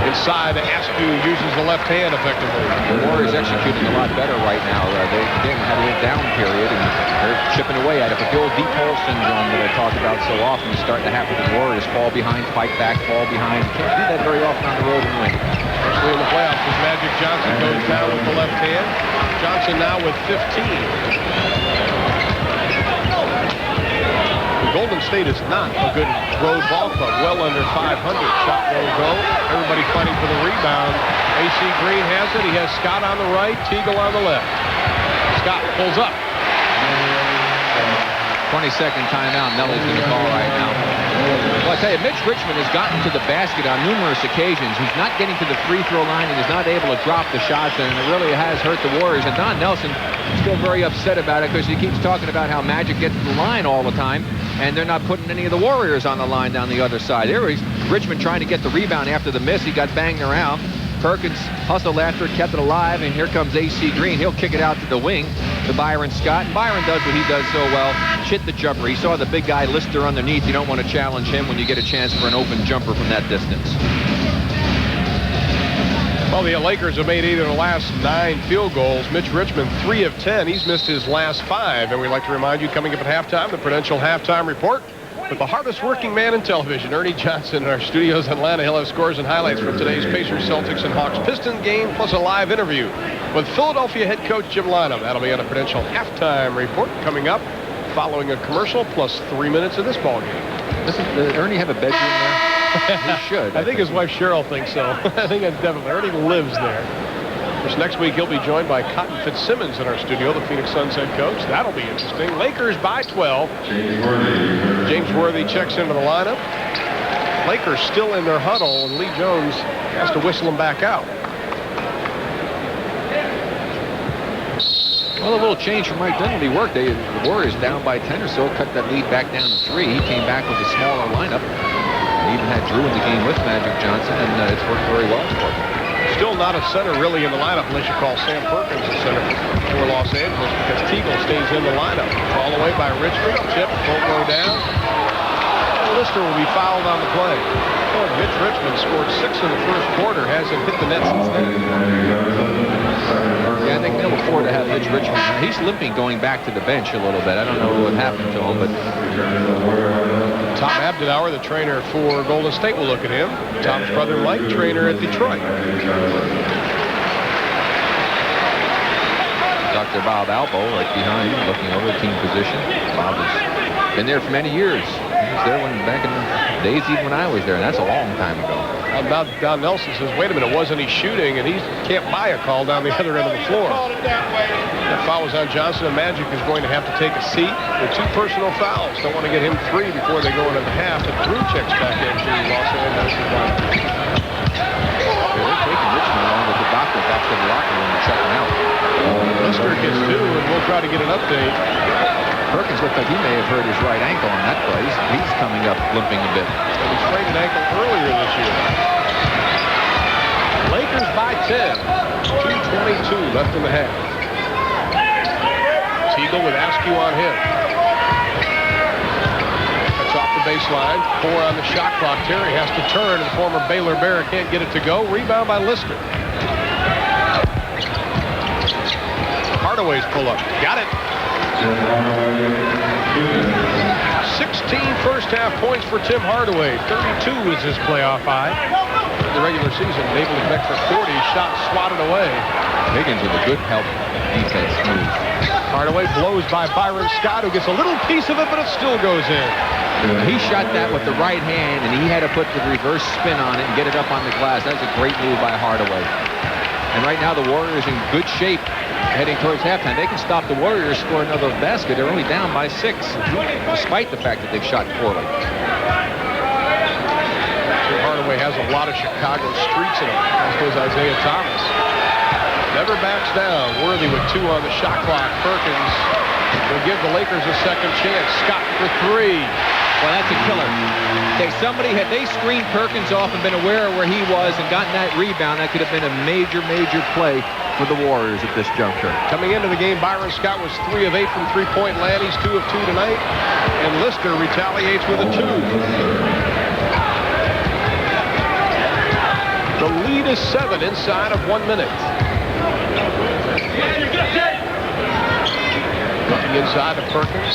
Inside, Askew uses the left hand effectively. The Warriors executing a lot better right now. They had a little down period, and they're chipping away at it. But the old deep hole syndrome that I talk about so often is starting to happen to the Warriors. Fall behind, fight back, fall behind. You can't do that very often on the road and win. Especially in the playoffs as Magic Johnson goes down with the left hand. Johnson now with 15. Golden State is not a good road ball club. Well under 500. Shot won't go. Everybody fighting for the rebound. AC Green has it. He has Scott on the right, Teagle on the left. Scott pulls up. 20-second timeout. Nelly's going to call right now. Well, I tell you, Mitch Richmond has gotten to the basket on numerous occasions. He's not getting to the free throw line and is not able to drop the shots, and it really has hurt the Warriors. And Don Nelson is still very upset about it because he keeps talking about how Magic gets to the line all the time, and they're not putting any of the Warriors on the line down the other side. There is Richmond trying to get the rebound after the miss. He got banged around. Perkins hustled after it, kept it alive, and here comes AC Green. He'll kick it out to the wing to Byron Scott. And Byron does what he does so well, hit the jumper. He saw the big guy Lister underneath. You don't want to challenge him when you get a chance for an open jumper from that distance. Well, the Lakers have made 8 of the last 9 field goals. Mitch Richmond, 3 of 10. He's missed his last 5. And we'd like to remind you, coming up at halftime, the Prudential Halftime Report with the hardest working man in television, Ernie Johnson, in our studios in Atlanta. He'll have scores and highlights from today's Pacers, Celtics, and Hawks Pistons game, plus a live interview with Philadelphia head coach Jim Lynam. That'll be on the Prudential Halftime Report coming up following a commercial, plus 3 minutes of this ball game. Does Ernie have a bedroom there? He should. I think his wife Cheryl thinks so. I think that's definitely. Ernie lives there. Of course, next week he'll be joined by Cotton Fitzsimmons in our studio, the Phoenix Suns head coach. That'll be interesting. Lakers by 12. James Worthy checks into the lineup. Lakers still in their huddle, and Lee Jones has to whistle them back out. Well, a little change from Mike Dunleavy worked. The Warriors down by 10 or so, cut that lead back down to 3. He came back with a smaller lineup. He even had Drew in the game with Magic Johnson, and it's worked very well for him. Still not a center really in the lineup unless you call Sam Perkins the center for Los Angeles, because Teagle stays in the lineup. All the way by Richmond. Chip won't go down. Lister will be fouled on the play. Oh, Mitch Richmond scored 6 in the first quarter. Hasn't hit the net since then. Yeah, I think they'll afford to have Mitch Richmond. He's limping going back to the bench a little bit. I don't know what happened to him, but Tom Abdenauer, the trainer for Golden State, will look at him. Tom's brother Mike, trainer at Detroit. Dr. Bob Albo right behind him, looking over the team position. Bob has been there for many years. He was there back in the days even when I was there, and that's a long time ago. Now Don Nelson says, wait a minute, wasn't he shooting? And he can't buy a call down the other end of the floor. That foul was on Johnson, and Magic is going to have to take a seat. With 2 personal fouls. Don't want to get him 3 before they go into the half. And Drew checks back into Los Angeles. They're taking Richmond along with the doctor back to the locker room to check him out. Lister gets 2, and we'll try to get an update. Perkins looked like he may have hurt his right ankle on that play. He's coming up limping a bit. And he sprained an ankle earlier this year. Lakers by 10. 2:22 left in the half. Teagle with Askew on him. Cuts off the baseline. 4 on the shot clock. Terry has to turn, and the former Baylor Bear can't get it to go. Rebound by Lister. Hardaway's pull up. Got it. 16 first half points for Tim Hardaway. 32 is his playoff high. The regular season, able to back for 40. Shot swatted away. Higgins with a good help defense move. Hardaway blows by Byron Scott, who gets a little piece of it, but it still goes in. He shot that with the right hand, and he had to put the reverse spin on it and get it up on the glass. That's a great move by Hardaway. And right now the Warriors in good shape heading towards halftime. They can stop the Warriors, score another basket. They're only down by 6, despite the fact that they've shot poorly. Tim Hardaway has a lot of Chicago streets in him, as does Isaiah Thomas. Never backs down. Worthy with 2 on the shot clock. Perkins will give the Lakers a second chance. Scott for 3. Well, that's a killer. Had they screened Perkins off and been aware of where he was and gotten that rebound, that could have been a major, major play for the Warriors at this juncture. Coming into the game, Byron Scott was 3 of 8 from three-point land. He's 2 of 2 tonight. And Lister retaliates with a 2. The lead is 7 inside of 1 minute. the inside to Perkins.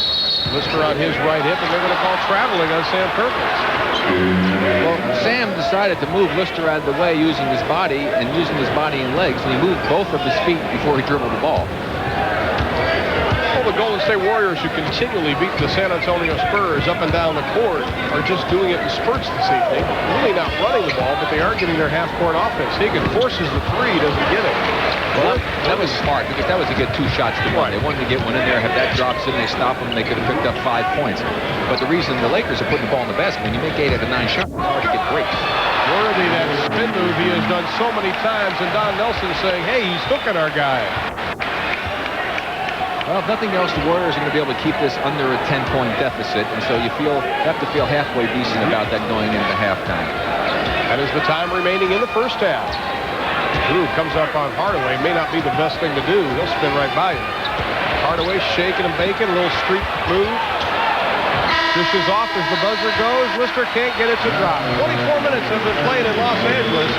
Lister on his right hip, and they're going to call traveling on Sam Perkins. Well, Sam decided to move Lister out of the way using his body and legs, and he moved both of his feet before he dribbled the ball. Well, the Golden State Warriors, who continually beat the San Antonio Spurs up and down the court, are just doing it in spurts this evening. Really not running the ball, but they are getting their half-court offense. Higgins forces the three, doesn't get it. Well, that was smart, because that was to get 2 shots to one. They wanted to get one in there, have that drops in, they stop them, they could have picked up 5 points. But the reason the Lakers are putting the ball in the basket, when you make 8 out of 9 shots, it's hard to get breaks. Worthy, that spin move he has done so many times, and Don Nelson saying, hey, he's hooking our guy. Well, if nothing else, the Warriors are going to be able to keep this under a 10-point deficit, and so you have to feel halfway decent about that going into halftime. That is the time remaining in the first half. Drew comes up on Hardaway. May not be the best thing to do. He'll spin right by you. Hardaway shaking and baking, a little street move. Dishes off as the buzzer goes. Lister can't get it to drop. 24 minutes have been played in Los Angeles,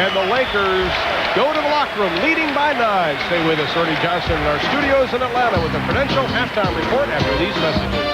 and the Lakers go to the locker room, leading by 9. Stay with us, Ernie Johnson, in our studios in Atlanta with the Prudential halftime report after these messages.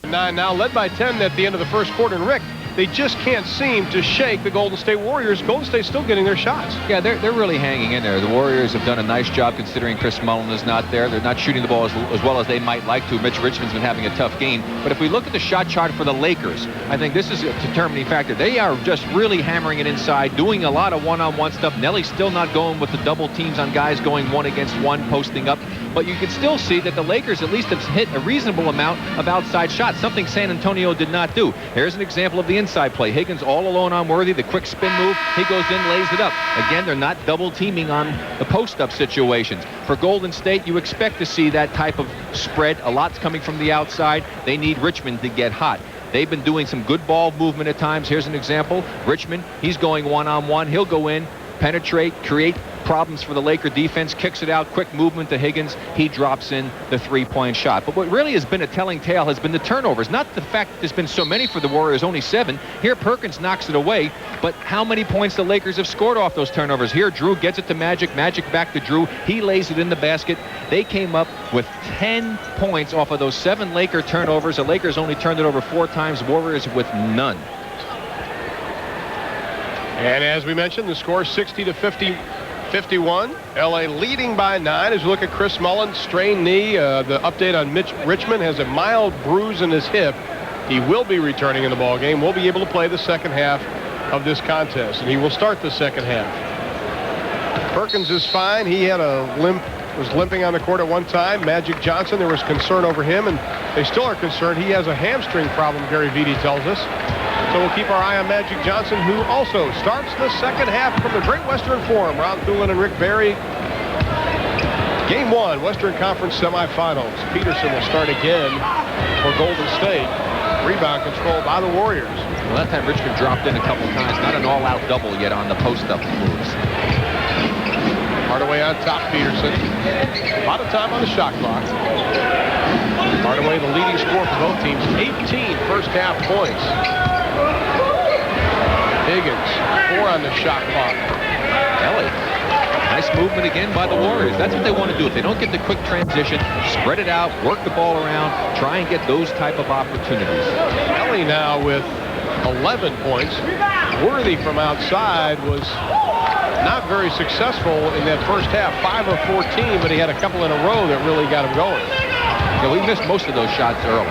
9 now, led by 10 at the end of the first quarter. And Rick, they just can't seem to shake the Golden State Warriors. Golden State's still getting their shots. Yeah, they're really hanging in there. The Warriors have done a nice job considering Chris Mullin is not there. They're not shooting the ball as well as they might like to. Mitch Richmond's been having a tough game. But if we look at the shot chart for the Lakers, I think this is a determining factor. They are just really hammering it inside, doing a lot of one-on-one stuff. Nelly's still not going with the double teams on guys going 1-against-1, posting up. But you can still see that the Lakers at least have hit a reasonable amount of outside shots, something San Antonio did not do. Here's an example of the inside play. Higgins all alone on Worthy, the quick spin move. He goes in, lays it up. Again, they're not double teaming on the post-up situations. For Golden State, you expect to see that type of spread. A lot's coming from the outside. They need Richmond to get hot. They've been doing some good ball movement at times. Here's an example. Richmond, he's going one-on-one. He'll go in, penetrate, create problems for the Laker defense, kicks it out, quick movement to Higgins. He drops in the three-point shot. But what really has been a telling tale has been the turnovers. Not the fact that there's been so many for the Warriors, only 7. Here, Perkins knocks it away. But how many points the Lakers have scored off those turnovers? Here, Drew gets it to Magic. Magic back to Drew. He lays it in the basket. They came up with 10 points off of those 7 Laker turnovers. The Lakers only turned it over 4 times. Warriors with none. And as we mentioned, the score 60-51. LA leading by 9. As we look at Chris Mullin, strained knee. The update on Mitch Richmond has a mild bruise in his hip. He will be returning in the ball game. Will be able to play the second half of this contest, and he will start the second half. Perkins is fine. He had a limp, was limping on the court at one time. Magic Johnson, there was concern over him, and they still are concerned. He has a hamstring problem, Gary Vitti tells us. So we'll keep our eye on Magic Johnson, who also starts the second half from the Great Western Forum. Ron Thulin and Rick Barry. Game 1, Western Conference semifinals. Peterson will start again for Golden State. Rebound controlled by the Warriors. Well, that time Richmond dropped in a couple times. Not an all-out double yet on the post-up moves. Hardaway on top, Peterson. A lot of time on the shot clock. Hardaway, the leading scorer for both teams. 18 first half points. Higgins, 4 on the shot clock. Ellie. Nice movement again by the Warriors. That's what they want to do. If they don't get the quick transition, spread it out, work the ball around, try and get those type of opportunities. Ellie now with 11 points. Worthy from outside was not very successful in that first half. 5 of 14, but he had a couple in a row that really got him going. Yeah, we missed most of those shots early.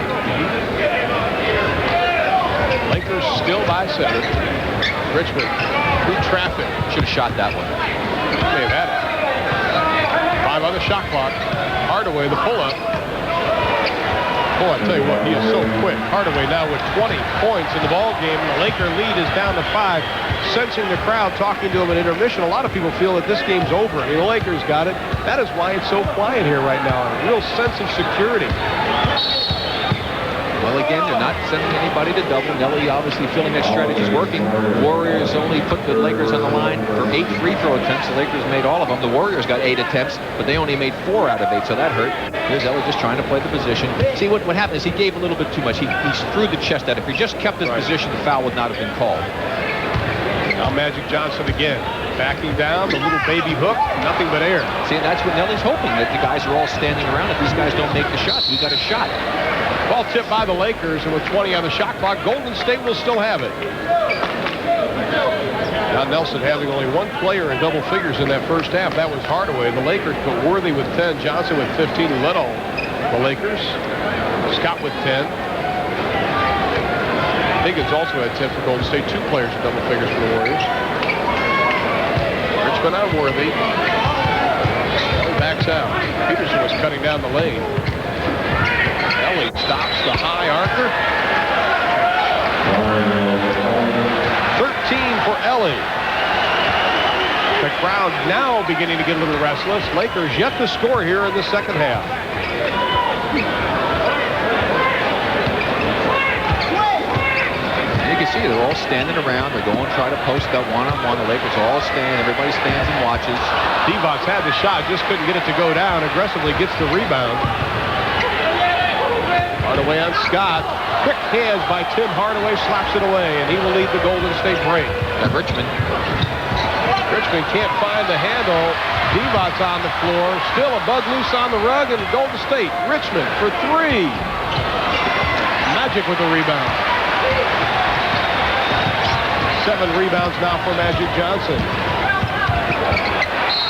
Lakers still by 7. Richmond through traffic. Should have shot that one. They've had it. 5 on the shot clock. Hardaway, the pull-up. Boy, I tell you what, he is so quick. Hardaway now with 20 points in the ball game. The Laker lead is down to 5. Sensing the crowd talking to him at intermission, a lot of people feel that this game's over. I mean, the Lakers got it. That is why it's so quiet here right now. A real sense of security. Well, again, they're not sending anybody to double. Nelly obviously feeling that strategy is working. The Warriors only put the Lakers on the line for 8 free throw attempts. The Lakers made all of them. The Warriors got 8 attempts, but they only made 4 out of 8, so that hurt. Here's Ellis just trying to play the position. See, what happened is he gave a little bit too much. He threw the chest out. If he just kept his position, the foul would not have been called. Now Magic Johnson again. Backing down, the little baby hook, nothing but air. See, and that's what Nelly's hoping, that the guys are all standing around. If these guys don't make the shots, we got a shot. Ball tipped by the Lakers, and with 20 on the shot clock, Golden State will still have it. Now Nelson having only one player in double figures in that first half. That was Hardaway. The Lakers put Worthy with 10, Johnson with 15, who led all the Lakers. Scott with 10. Higgins also had 10 for Golden State. 2 players in double figures for the Warriors. Richmond on Worthy. Backs out. Peterson was cutting down the lane. Ellie stops the high archer. 13 for Ellie. The crowd now beginning to get a little restless. Lakers yet to score here in the second half. You can see they're all standing around. They're going to try to post that one-on-one. The Lakers all stand. Everybody stands and watches. Divac had the shot, just couldn't get it to go down. Aggressively gets the rebound. Hardaway on Scott. Quick hands by Tim Hardaway, slaps it away, and he will lead the Golden State break. And Richmond Can't find the handle. Divac's on the floor. Still a bug loose on the rug, and Golden State. Richmond for 3. Magic with the rebound. 7 rebounds now for Magic Johnson.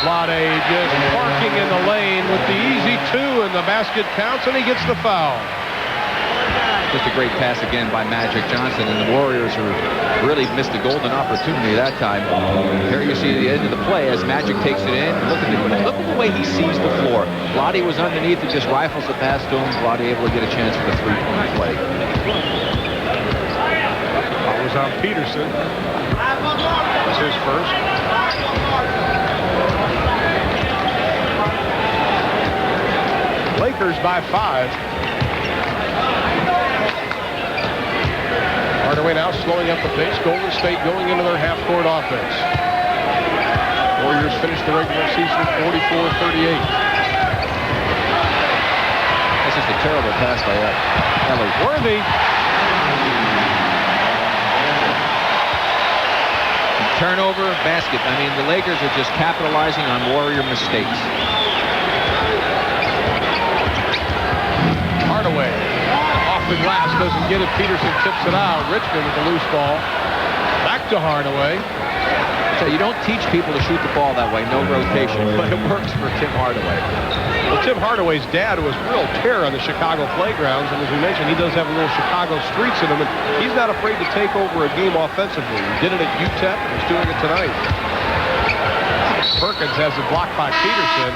Vlade just parking in the lane with the easy 2, and the basket counts, and he gets the foul. Just a great pass again by Magic Johnson, and the Warriors really missed a golden opportunity that time. Here you see the end of the play as Magic takes it in. Look at the way he sees the floor. Vlade was underneath and just rifles the pass to him. Vlade able to get a chance for the 3-point play. That was on Peterson. That's his first. Lakers by 5. Hardaway now slowing up the pace. Golden State going into their half-court offense. Warriors finished the regular season 44-38. That's just a terrible pass by Ellie. Worthy. Turnover, basket. I mean, the Lakers are just capitalizing on Warrior mistakes. Hardaway. The glass doesn't get it. Peterson tips it out. Richmond with a loose ball. Back to Hardaway. So you don't teach people to shoot the ball that way, no rotation, but it works for Tim Hardaway. Well, Tim Hardaway's dad was real tear on the Chicago playgrounds, and as we mentioned, he does have a little Chicago streaks in him, and he's not afraid to take over a game offensively. He did it at UTEP, and he's doing it tonight. Perkins has it blocked by Peterson.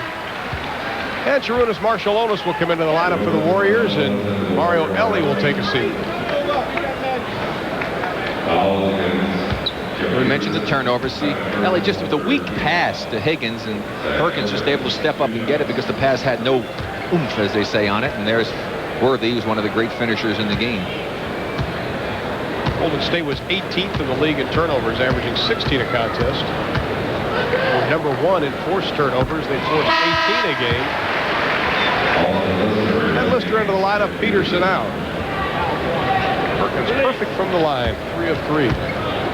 And Sarunas Marciulionis will come into the lineup for the Warriors, and Mario Ellie will take a seat. We mentioned the turnovers. See, Ellie just with a weak pass to Higgins, and Perkins just able to step up and get it because the pass had no oomph, as they say, on it. And there's Worthy, who's one of the great finishers in the game. Golden State was 18th in the league in turnovers, averaging 16 a contest. We're number 1 in forced turnovers. They forced 18 a game. And Lister into the lineup, Peterson out. Perkins perfect from the line, 3 of 3.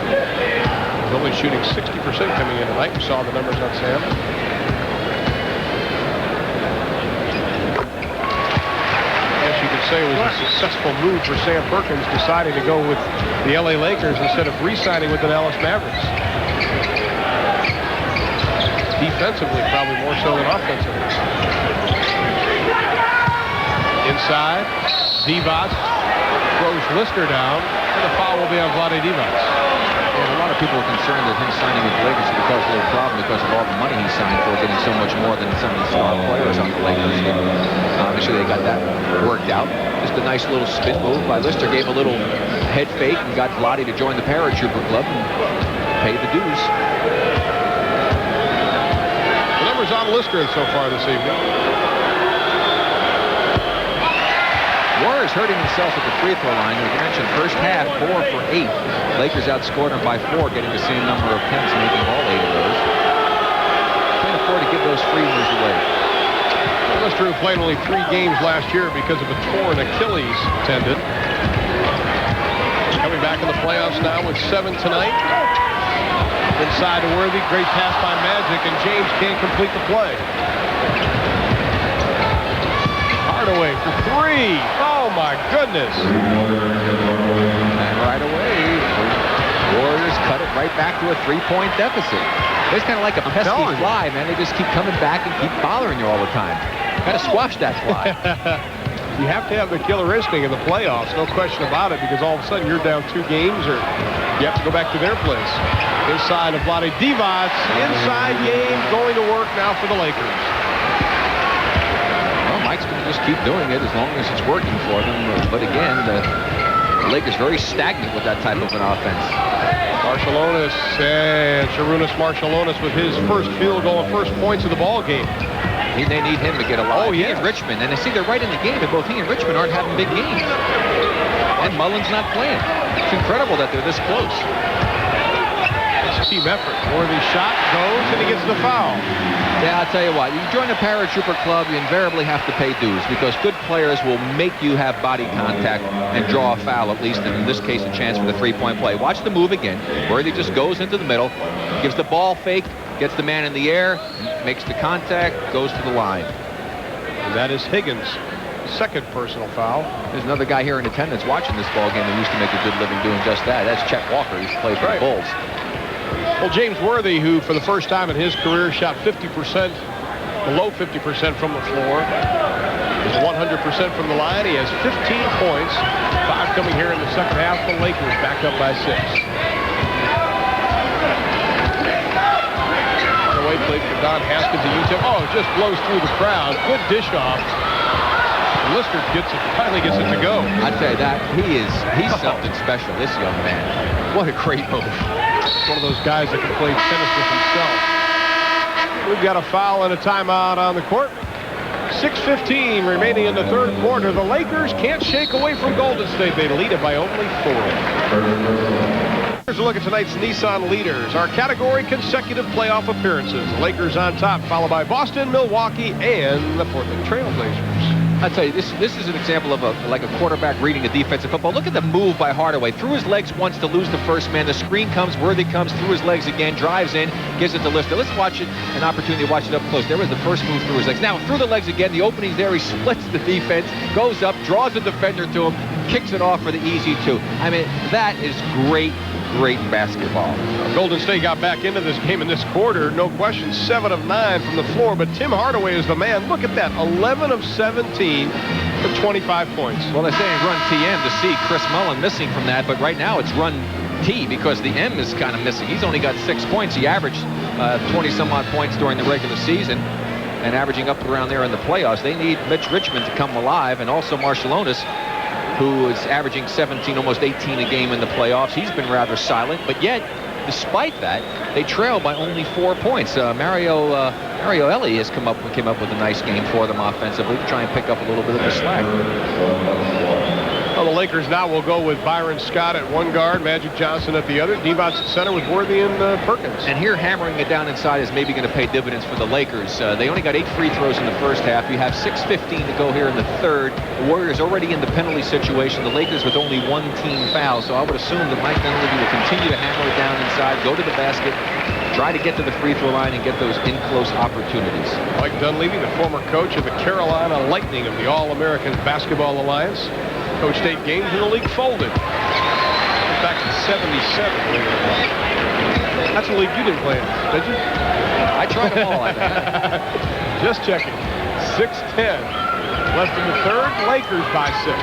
He's only shooting 60% coming in tonight. We saw the numbers on Sam. I guess you could say it was a successful move for Sam Perkins, deciding to go with the LA Lakers instead of re-signing with the Dallas Mavericks. Defensively, probably more so than offensively. Inside, Divac throws Lister down, and the foul will be on Vlade Divac. And a lot of people are concerned that him signing with the Lakers is because of their problem, because of all the money he signed for, getting so much more than some of the star players on the Lakers. Obviously, they got that worked out. Just a nice little spin move by Lister. Gave a little head fake and got Vlade to join the Paratrooper Club and pay the dues. The numbers on Lister so far this evening. Warriors hurting themselves at the free throw line. As you mentioned, first half, 4 for 8. Lakers outscored them by 4, getting the same number of attempts, making all 8 of those. Can't afford to give those free ones away. Lister played only 3 games last year because of a torn Achilles tendon. Coming back in the playoffs now with 7 tonight. Inside to Worthy. Great pass by Magic, and James can't complete the play. Hardaway for three. Oh, my goodness. And right away, Warriors cut it right back to a 3-point deficit. It's kind of like a pesky fly, man. They just keep coming back and keep bothering you all the time. Got to squash that fly. You have to have the killer instinct in the playoffs, no question about it, because all of a sudden you're down 2 games or you have to go back to their place. Inside of Vlade Divac. Inside game going to work now for the Lakers. Well, Mike's going to just keep doing it as long as it's working for them. But again, the Lakers very stagnant with that type of an offense. Marciulionis and Sharunas Marciulionis with his first field goal and first points of the ball game. They need him to get alive. Oh, yeah. He and Richmond, and I see they're right in the game, and both he and Richmond aren't having big games. And Mullen's not playing. It's incredible that they're this close. It's a team effort. Worthy shot goes, and he gets the foul. Yeah, I'll tell you what. You join a paratrooper club, you invariably have to pay dues because good players will make you have body contact and draw a foul at least, and in this case, a chance for the 3-point play. Watch the move again. Worthy just goes into the middle, gives the ball fake, gets the man in the air, makes the contact, goes to the line. And that is Higgins' second personal foul. There's another guy here in attendance watching this ball game who used to make a good living doing just that. That's Chet Walker. He's played for the Bulls. Well, James Worthy, who for the first time in his career shot 50%, below 50% from the floor, is 100% from the line. He has 15 points, 5 coming here in the second half. The Lakers back up by 6. Hardaway played for Don Haskins at UTEP. Oh, it just blows through the crowd. Good dish off. Lister finally gets it to go. I tell you that he's something special. This young man. What a great move. One of those guys that can play tennis with himself. We've got a foul and a timeout on the court. 6:15 remaining in the third quarter. The Lakers can't shake away from Golden State. They lead it by only 4. Here's a look at tonight's Nissan leaders. Our category consecutive playoff appearances. The Lakers on top, followed by Boston, Milwaukee, and the Portland Trailblazers. I tell you, this is an example of a quarterback reading a defensive football. Look at the move by Hardaway. Through his legs once to lose the first man. The screen comes, Worthy comes, through his legs again, drives in, gives it to Lister. Let's watch it, an opportunity to watch it up close. There was the first move through his legs. Now, through the legs again, the opening's there. He splits the defense, goes up, draws the defender to him, kicks it off for the easy 2. I mean, that is great basketball. Golden State got back into this game in this quarter, no question, 7 of 9 from the floor, but Tim Hardaway is the man. Look at that, 11 of 17 for 25 points. Well, they're saying run TM to see Chris Mullen missing from that, but right now it's run T because the M is kind of missing. He's only got 6 points. He averaged 20-some-odd points during the regular season and averaging up around there in the playoffs. They need Mitch Richmond to come alive, and also Marciulionis, who is averaging 17, almost 18 a game in the playoffs. He's been rather silent, but yet, despite that, they trail by only 4 points. Mario Elie came up with a nice game for them offensively to try and pick up a little bit of the slack. Well, the Lakers now will go with Byron Scott at one guard, Magic Johnson at the other, Divac at center with Worthy and Perkins. And here hammering it down inside is maybe going to pay dividends for the Lakers. They only got 8 free throws in the first half. You have 6:15 to go here in the third. The Warriors already in the penalty situation. The Lakers with only 1 team foul. So I would assume that Mike Dunleavy will continue to hammer it down inside, go to the basket, try to get to the free throw line and get those in-close opportunities. Mike Dunleavy, the former coach of the Carolina Lightning of the All-American Basketball Alliance. Coached 8 games in the league, folded. Back in 77. That's a league you didn't play in, did you? I tried them all. Just checking. 6:10 left in the third. Lakers by 6.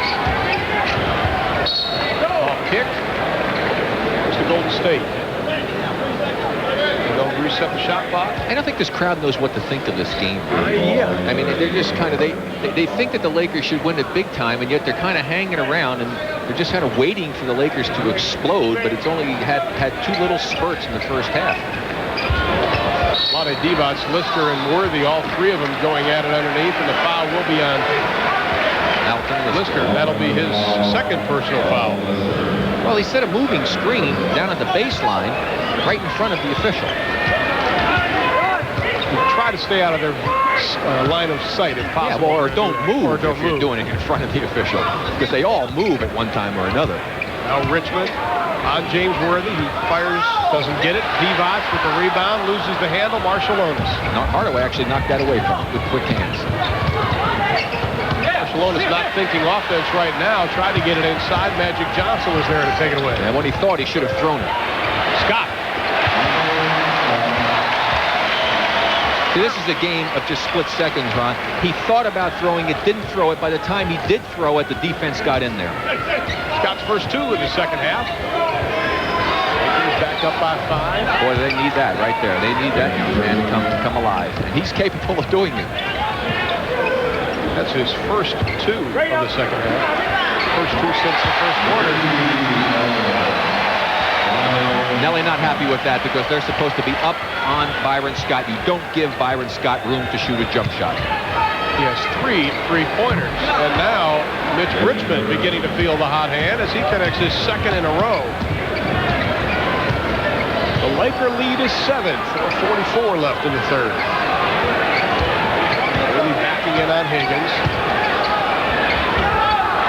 Ball kick. Goes to Golden State. They'll reset the shot clock. I don't think this crowd knows what to think of this game. Yeah. I mean, they're just kind of, they think that the Lakers should win it big time, and yet they're kind of hanging around, and they're just kind of waiting for the Lakers to explode, but it's only had 2 little spurts in the first half. Vlade Divac, Lister, and Worthy, all 3 of them going at it underneath, and the foul will be on Lister. That'll be his second personal foul. Well, he set a moving screen down at the baseline right in front of the official. Try to stay out of their line of sight if possible. Yeah, well, or don't move if you're doing it in front of the official, because they all move at one time or another. Now Richmond on James Worthy. He fires, doesn't get it. Divac with the rebound, loses the handle. Marciulionis. Hardaway actually knocked that away from him with quick hands. Marciulionis not thinking offense right now. Tried to get it inside. Magic Johnson was there to take it away. And when he thought, he should have thrown it. Scott. See, this is a game of just split seconds, Ron. He thought about throwing it, didn't throw it. By the time he did throw it, the defense got in there. Scott's first 2 in the second half. He's back up by 5. Boy, they need that right there. They need that young man to come alive. And he's capable of doing it. That's his first 2 of the second half. First 2 since the first quarter. Nelly not happy with that because they're supposed to be up on Byron Scott. You don't give Byron Scott room to shoot a jump shot. He has 3 3-pointers. And now Mitch Richmond beginning to feel the hot hand as he connects his second in a row. The Laker lead is 7. 4:44 left in the third. Really backing in on Higgins.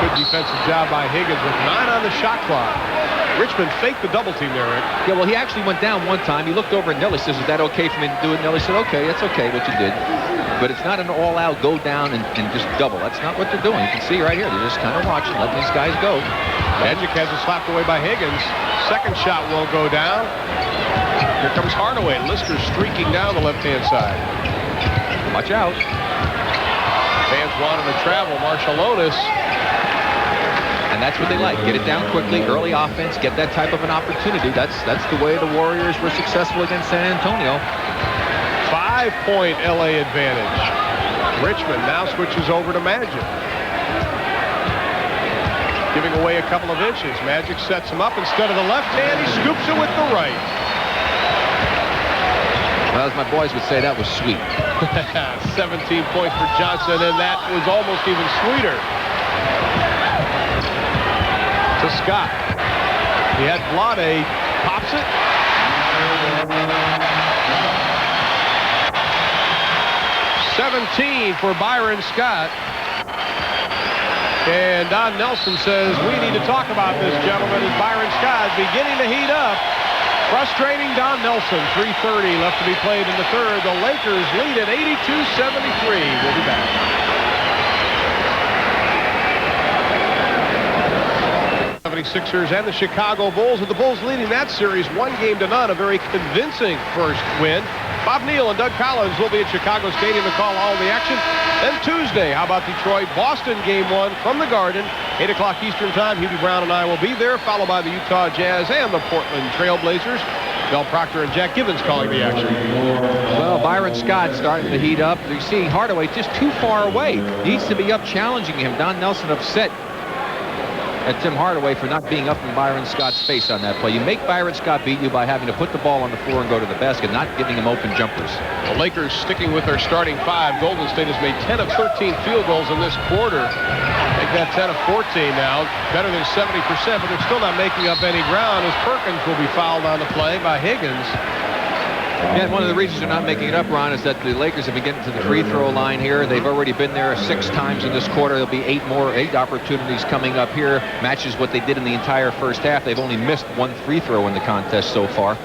Good defensive job by Higgins with 9 on the shot clock. Richmond faked the double team there, Rick. Yeah, well, he actually went down one time. He looked over at Nelly, says, is that okay for me to do it? Nelly said, okay, it's okay what you did. But it's not an all-out go down and just double. That's not what they're doing. You can see right here. They're just kind of watching, letting these guys go. Magic has it slapped away by Higgins. Second shot will go down. Here comes Hardaway. Lister streaking down the left-hand side. Watch out. Fans want him to travel. Marciulionis. And that's what they like. Get it down quickly, early offense, get that type of an opportunity. That's the way the Warriors were successful against San Antonio. 5-point LA advantage. Richmond now switches over to Magic. Giving away a couple of inches. Magic sets him up. Instead of the left hand, he scoops it with the right. Well, as my boys would say, that was sweet. 17 points for Johnson, and that was almost even sweeter. To Scott. He had Vlade, pops it. (17) for Byron Scott. And Don Nelson says, we need to talk about this, gentlemen, as Byron Scott is beginning to heat up. Frustrating Don Nelson. 3:30 left to be played in the third. The Lakers lead at 82-73. We'll be back. 76ers and the Chicago Bulls, with the Bulls leading that series 1-0. A very convincing first win. Bob Neal and Doug Collins will be at Chicago Stadium to call all the action. Then Tuesday, how about Detroit? Boston Game 1 from the Garden. 8 o'clock Eastern Time. Hubie Brown and I will be there, followed by the Utah Jazz and the Portland Trail Blazers. Del Proctor and Jack Gibbons calling the action. Well, Byron Scott starting to heat up. You see Hardaway just too far away. Needs to be up challenging him. Don Nelson upset at Tim Hardaway for not being up in Byron Scott's face on that play. You make Byron Scott beat you by having to put the ball on the floor and go to the basket, not giving him open jumpers. The Lakers sticking with their starting 5. Golden State has made 10 of 13 field goals in this quarter. Make that 10 of 14 now. Better than 70%, but they're still not making up any ground as Perkins will be fouled on the play by Higgins. Yeah, one of the reasons they're not making it up, Ron, is that the Lakers have been getting to the free throw line here. They've already been there 6 times in this quarter. There'll be 8 opportunities coming up here. Matches what they did in the entire first half. They've only missed 1 free throw in the contest so far.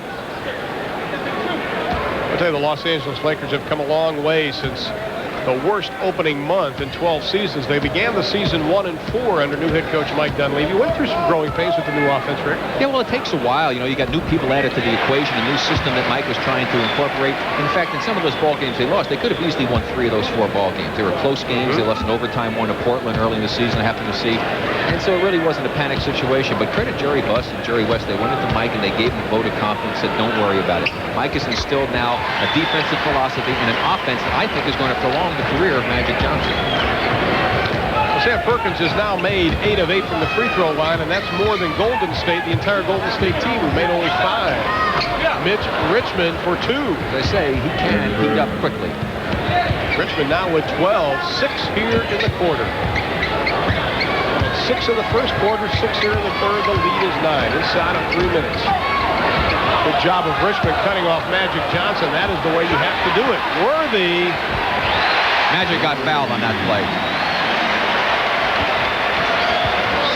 I'll tell you, the Los Angeles Lakers have come a long way since the worst opening month in 12 seasons. They began the season 1-4 under new head coach Mike Dunleavy. Went through some growing pains with the new offense, Rick. Yeah, well, it takes a while. You know, you got new people added to the equation, a new system that Mike was trying to incorporate. In fact, in some of those ball games they lost, they could have easily won 3 of those 4 ball games. They were close games. They lost an overtime one to Portland early in the season, I happen to see. And so it really wasn't a panic situation. But credit Jerry Buss and Jerry West. They went into Mike and they gave him a vote of confidence, said, don't worry about it. Mike has instilled now a defensive philosophy and an offense that I think is going to prolong the career of Magic Johnson. Sam Perkins has now made 8 of 8 from the free throw line, and that's more than Golden State, the entire Golden State team, who made only 5. Mitch Richmond for 2. They say he can heat up quickly. Richmond now with 12, 6 here in the quarter. 6 in the first quarter, 6 here in the third. The lead is 9 inside of 3 minutes. Good job of Richmond cutting off Magic Johnson. That is the way you have to do it. Worthy. Magic got fouled on that play.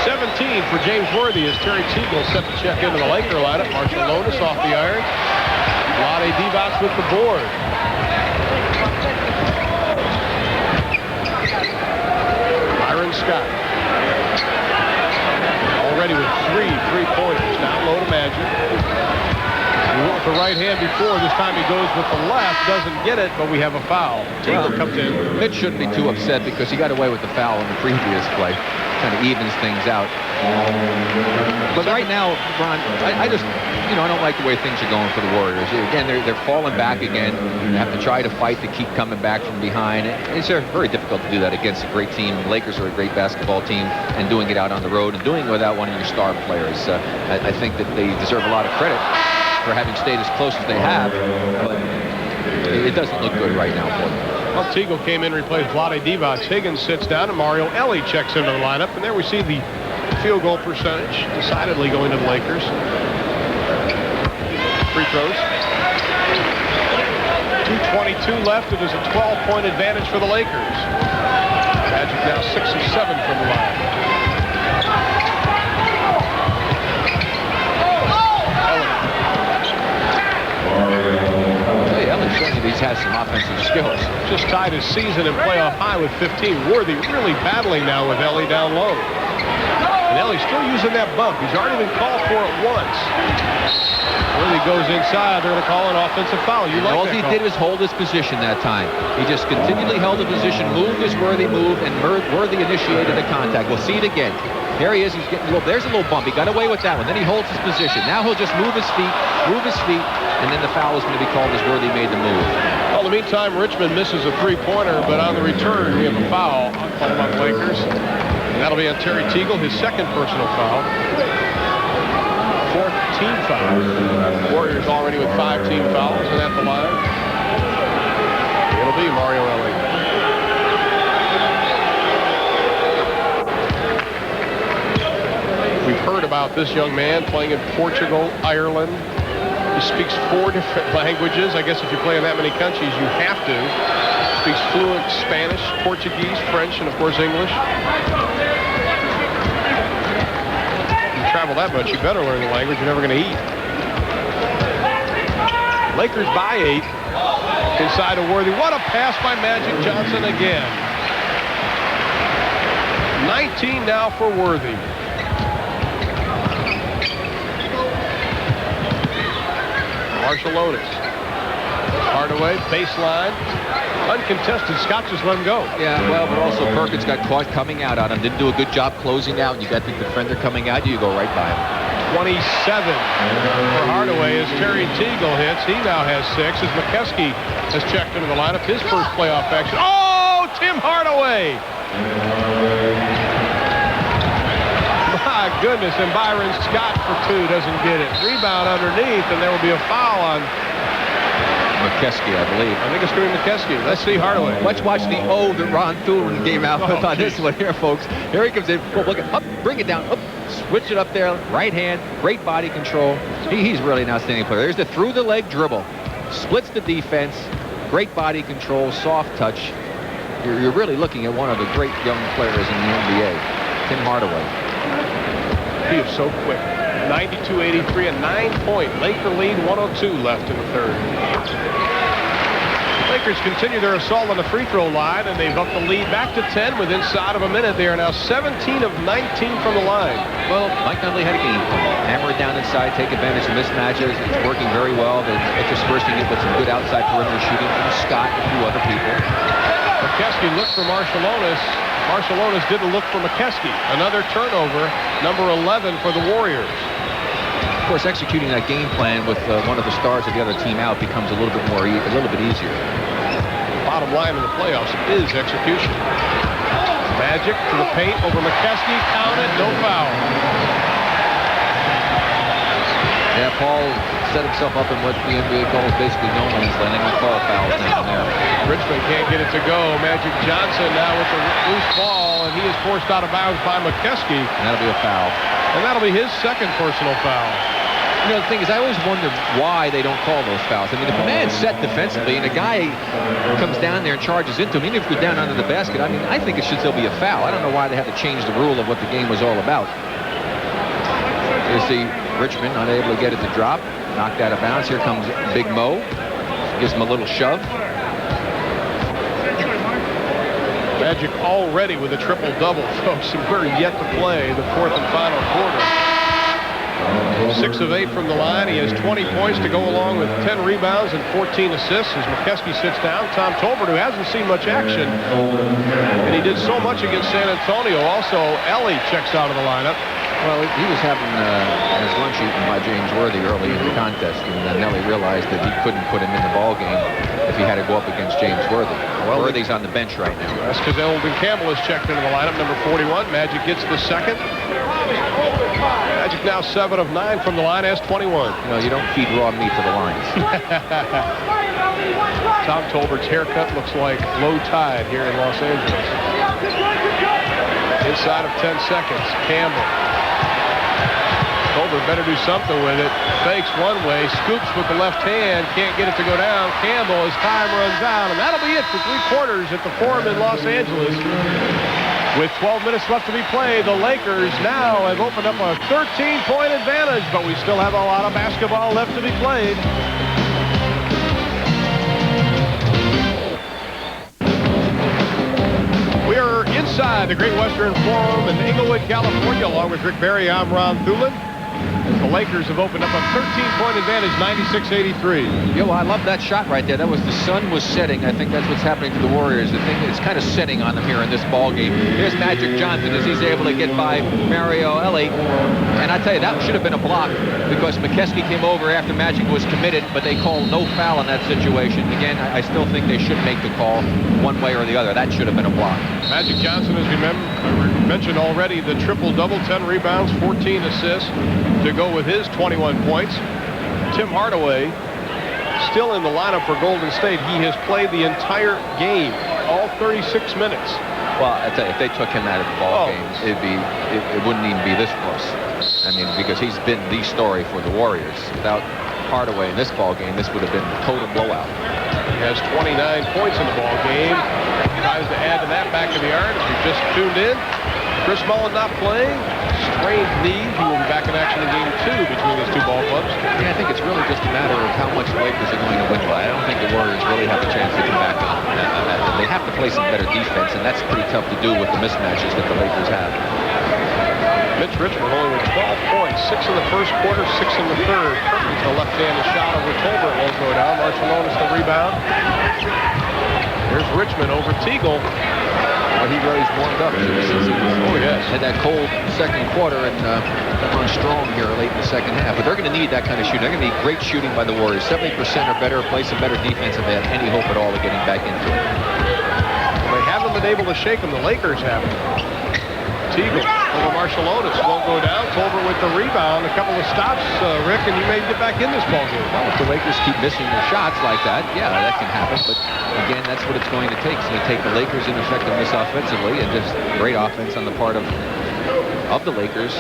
17 for James Worthy as Terry Teagle set to check into the Laker lineup. Marshall Lotus off the iron. Vlade Divac with the board. Byron Scott. Already with 3 3-pointers. Down low to Magic. He went with the right hand before. This time he goes with the left. Doesn't get it, but we have a foul. Teagle comes in. Mitch shouldn't be too upset because he got away with the foul in the previous play. Kind of evens things out. But right now, Ron, I just, I don't like the way things are going for the Warriors. Again, they're falling back again. They have to try to fight to keep coming back from behind. It's very difficult to do that against a great team. The Lakers are a great basketball team, and doing it out on the road and doing it without one of your star players. I think that they deserve a lot of credit for having stayed as close as they have, but it doesn't look good right now for them. Well, Teagle came in, replaced Vlade Divac. Higgins sits down, and Mario Elie checks into the lineup. And there we see the field goal percentage decidedly going to the Lakers. Free throws. 2:22 left. It is a 12-point advantage for the Lakers. Magic now 6 of 7 from the line. He's has some offensive skills. Just tied his season and playoff high with 15. Worthy really battling now with Elie down low. And Ellie's still using that bump. He's already been called for it once. Worthy goes inside. They're going to call an offensive foul. All he did was hold his position that time. He just continually held the position, moved as Worthy moved, and Worthy initiated the contact. We'll see it again. There he is. He's getting there's a little bump. He got away with that one. Then he holds his position. Now he'll just move his feet, and then the foul is going to be called as Worthy made the move. Well, in the meantime, Richmond misses a three-pointer, but on the return, we have a foul called on the Lakers. And that'll be on Terry Teagle, his second personal foul. Fourth team foul. Warriors already with 5 team fouls, and at the line, it'll be Mario Elie. We've heard about this young man playing in Portugal, Ireland. He speaks 4 different languages. I guess if you play in that many countries, you have to. He speaks fluent Spanish, Portuguese, French, and of course English. You travel that much, you better learn the language. You're never going to eat. Lakers by 8. Inside of Worthy. What a pass by Magic Johnson again. 19 now for Worthy. Marshall Lotus. Hardaway, baseline. Uncontested. Scott just let him go. Yeah, well, but also Perkins got caught coming out on him. Didn't do a good job closing out. You got the defender coming at you. You go right by him. 27 for Hardaway as Terry Teagle hits. He now has 6 as McKeskey has checked into the lineup. His first playoff action. Oh, Tim Hardaway. My goodness, and Byron Scott for 2 doesn't get it. Rebound underneath, and there will be a foul on McKeskey, I believe. I think it's going to be McKeskey. Let's see Hardaway. Let's watch the O that Ron Thulin gave out on this one here, folks. Here he comes in. Oh, look, up, bring it down, up, switch it up there. Right hand, great body control. He's really an outstanding player. There's the through the leg dribble. Splits the defense. Great body control, soft touch. You're really looking at one of the great young players in the NBA, Tim Hardaway. He is so quick. 92-83, a 9-point Laker lead, 102 left in the third. Lakers continue their assault on the free throw line, and they've upped the lead back to 10 with inside of a minute. They are now 17 of 19 from the line. Well, Mike Conley had a game plan. Hammer it down inside, take advantage of mismatches. It's working very well. They're interspersing it with some good outside perimeter shooting from Scott and a few other people. McKeskey looked for Marshallonis. Marshallonis didn't look for McKeskey. Another turnover, number 11 for the Warriors. Of course, executing that game plan with one of the stars of the other team out becomes a little bit easier. Bottom line in the playoffs is execution. Magic to the paint over McKeskey. Counted, no foul. Yeah, Paul set himself up in what the NBA calls basically no man's land. And call fouls down there. Richmond can't get it to go. Magic Johnson now with the loose ball, and he is forced out of bounds by McKeskey. And that'll be a foul. And that'll be his second personal foul. You know, the thing is, I always wonder why they don't call those fouls. I mean, if a man's set defensively and a guy comes down there and charges into him, even if you're down under the basket, I mean, I think it should still be a foul. I don't know why they have to change the rule of what the game was all about. You see Richmond unable to get it to drop, knocked out of bounds. Here comes Big Mo, gives him a little shove. Magic already with a triple-double, folks, and we're yet to play the fourth and final quarter. 6 of 8 from the line. He has 20 points to go along with 10 rebounds and 14 assists as McKeskey sits down. Tom Tolbert, who hasn't seen much action, and he did so much against San Antonio. Also, Ellie checks out of the lineup. Well, he was having his lunch eaten by James Worthy early in the contest, and Nelly realized that he couldn't put him in the ball game if he had to go up against James Worthy. Well, Worthy's on the bench right now. That's because Eldon Campbell is checked into the lineup, number 41. Magic gets the second. Magic now 7 of 9 from the line, has 21. You know, you don't feed raw meat to the lions. Tom Tolbert's haircut looks like low tide here in Los Angeles. Inside of 10 seconds, Campbell. Tolbert better do something with it. Fakes one way, scoops with the left hand, can't get it to go down. Campbell, as time runs out, and that'll be it for 3 quarters at the Forum in Los Angeles. With 12 minutes left to be played, the Lakers now have opened up a 13-point advantage, but we still have a lot of basketball left to be played. We are inside the Great Western Forum in Inglewood, California, along with Rick Barry. I'm Ron Thulin. The Lakers have opened up a 13-point advantage, 96-83. Yo, I love that shot right there. That was, the sun was setting. I think that's what's happening to the Warriors. The thing is kind of setting on them here in this ball game. Here's Magic Johnson as he's able to get by Mario Ellie. And I tell you, that should have been a block because McKeskey came over after Magic was committed, but they called no foul in that situation. Again, I still think they should make the call one way or the other. That should have been a block. Magic Johnson, as we mentioned already, the triple-double, 10 rebounds, 14 assists to go with his 21 points. Tim Hardaway still in the lineup for Golden State. He has played the entire game, all 36 minutes. Well, I tell you, if they took him out of the ball game, it wouldn't even be this close. I mean, because he's been the story for the Warriors. Without Hardaway in this ball game, this would have been a total blowout. He has 29 points in the ball game. Tries to add to that back of the arc. If you just tuned in, Chris Mullin not playing. Strained knee. He will be back in action in game 2 between these 2 ball clubs. Yeah, I think it's really just a matter of how much the Lakers are going to win by. I don't think the Warriors really have a chance to come back on that. They have to play some better defense, and that's pretty tough to do with the mismatches that the Lakers have. Mitch Richmond only with 12 points, 6 in the first quarter, 6 in the third. Perkins, a left-handed shot over Tolbert won't go down. Marciulionis the rebound. There's Richmond over Teagle. Well, he really warmed up. Oh, yes. Had that cold second quarter and come on strong here late in the second half. But they're going to need that kind of shooting. They're going to need great shooting by the Warriors. 70% or better, play some better defense if they have any hope at all of getting back into it. They haven't been able to shake them. The Lakers haven't. Teagle over Marciulionis won't go down. Tolbert with the rebound. A couple of stops, Rick, and you may get back in this ball game. Well, if the Lakers keep missing their shots like that, yeah, that can happen. But again, that's what it's going to take. It's going to take the Lakers' ineffectiveness offensively and just great offense on the part of the Lakers,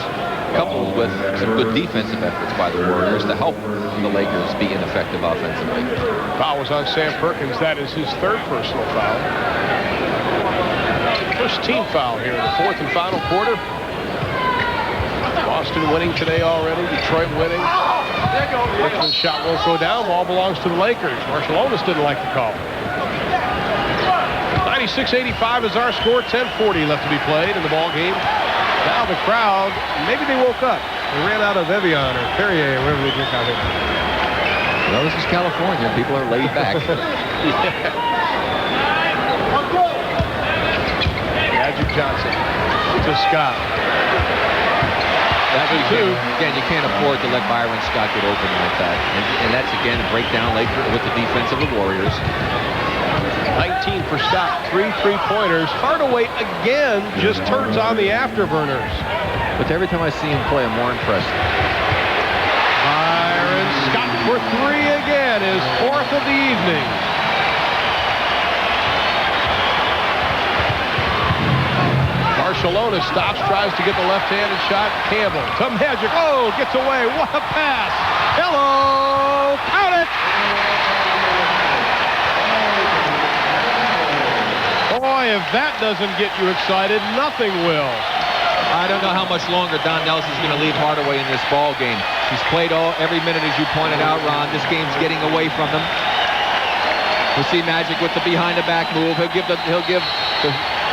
coupled with some good defensive efforts by the Warriors to help the Lakers be ineffective offensively. Foul was on Sam Perkins. That is his 3rd personal foul. First team foul here in the 4th and final quarter. Boston winning today already. Detroit winning. Richmond's shot won't go down. Ball belongs to the Lakers. Marciulionis didn't like the call. 96-85 is our score. 10:40 left to be played in the ball game. Now the crowd, maybe they woke up. They ran out of Evian or Perrier or whatever they drink out here. Well, this is California. People are laid back. Yeah. Magic Johnson to Scott. That's two. Again, you can't afford to let Byron Scott get open like that. And that's, again, a breakdown Laker with the defense of the Warriors. 19 for Scott. 3 3-pointers. Hardaway again just turns on the afterburners. But every time I see him play, I'm more impressed. Byron Scott for 3 again, his 4th of the evening. Marciulionis stops, tries to get the left-handed shot. Campbell to Magic. Oh, gets away. What a pass. Hello. Count it. Boy, if that doesn't get you excited, nothing will. I don't know how much longer Don Nelson's going to leave Hardaway in this ball game. He's played every minute, as you pointed out, Ron. This game's getting away from him. We'll see Magic with the behind-the-back move. He'll give the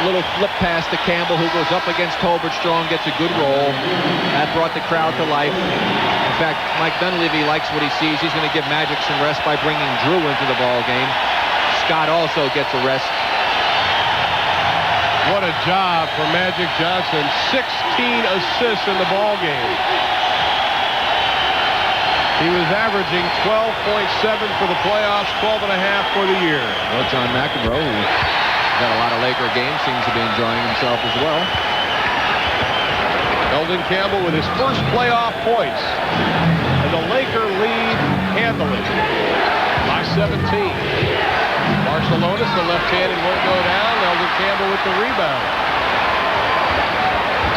little flip pass to Campbell, who goes up against Tolbert strong, gets a good roll. That brought the crowd to life. In fact, Mike Dunleavy likes what he sees. He's going to give Magic some rest by bringing Drew into the ball game. Scott also gets a rest. What a job for Magic Johnson. 16 assists in the ball game. He was averaging 12.7 for the playoffs, 12.5 for the year. Well, John McEnroe, who got a lot of Laker games, seems to be enjoying himself as well. Eldon Campbell with his first playoff points. And the Laker lead handily by 17. Marciulionis, the left-handed, won't go down. Eldon Campbell with the rebound.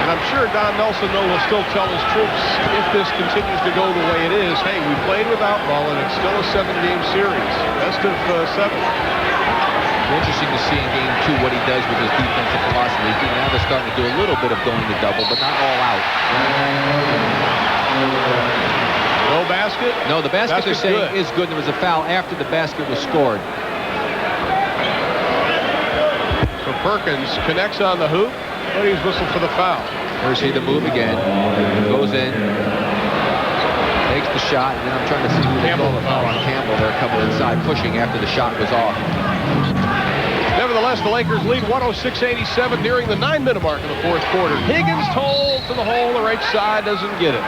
And I'm sure Don Nelson, though, will still tell his troops, if this continues to go the way it is, hey, we played without Mullen. It's still a 7-game series. Best of 7. Interesting to see in game 2 what he does with his defensive philosophy. Now they're starting to do a little bit of going to double, but not all out. No basket? No, the basket they're saying is good. There was a foul after the basket was scored. So Perkins connects on the hoop, but he's whistled for the foul. There's the move again. Goes in. Takes the shot, and then I'm trying to see who they call the foul on Campbell. They're coming inside, pushing after the shot was off. Nevertheless, the Lakers lead 106-87 nearing the 9-minute mark of the fourth quarter. Higgins holds to the hole, the right side doesn't get it.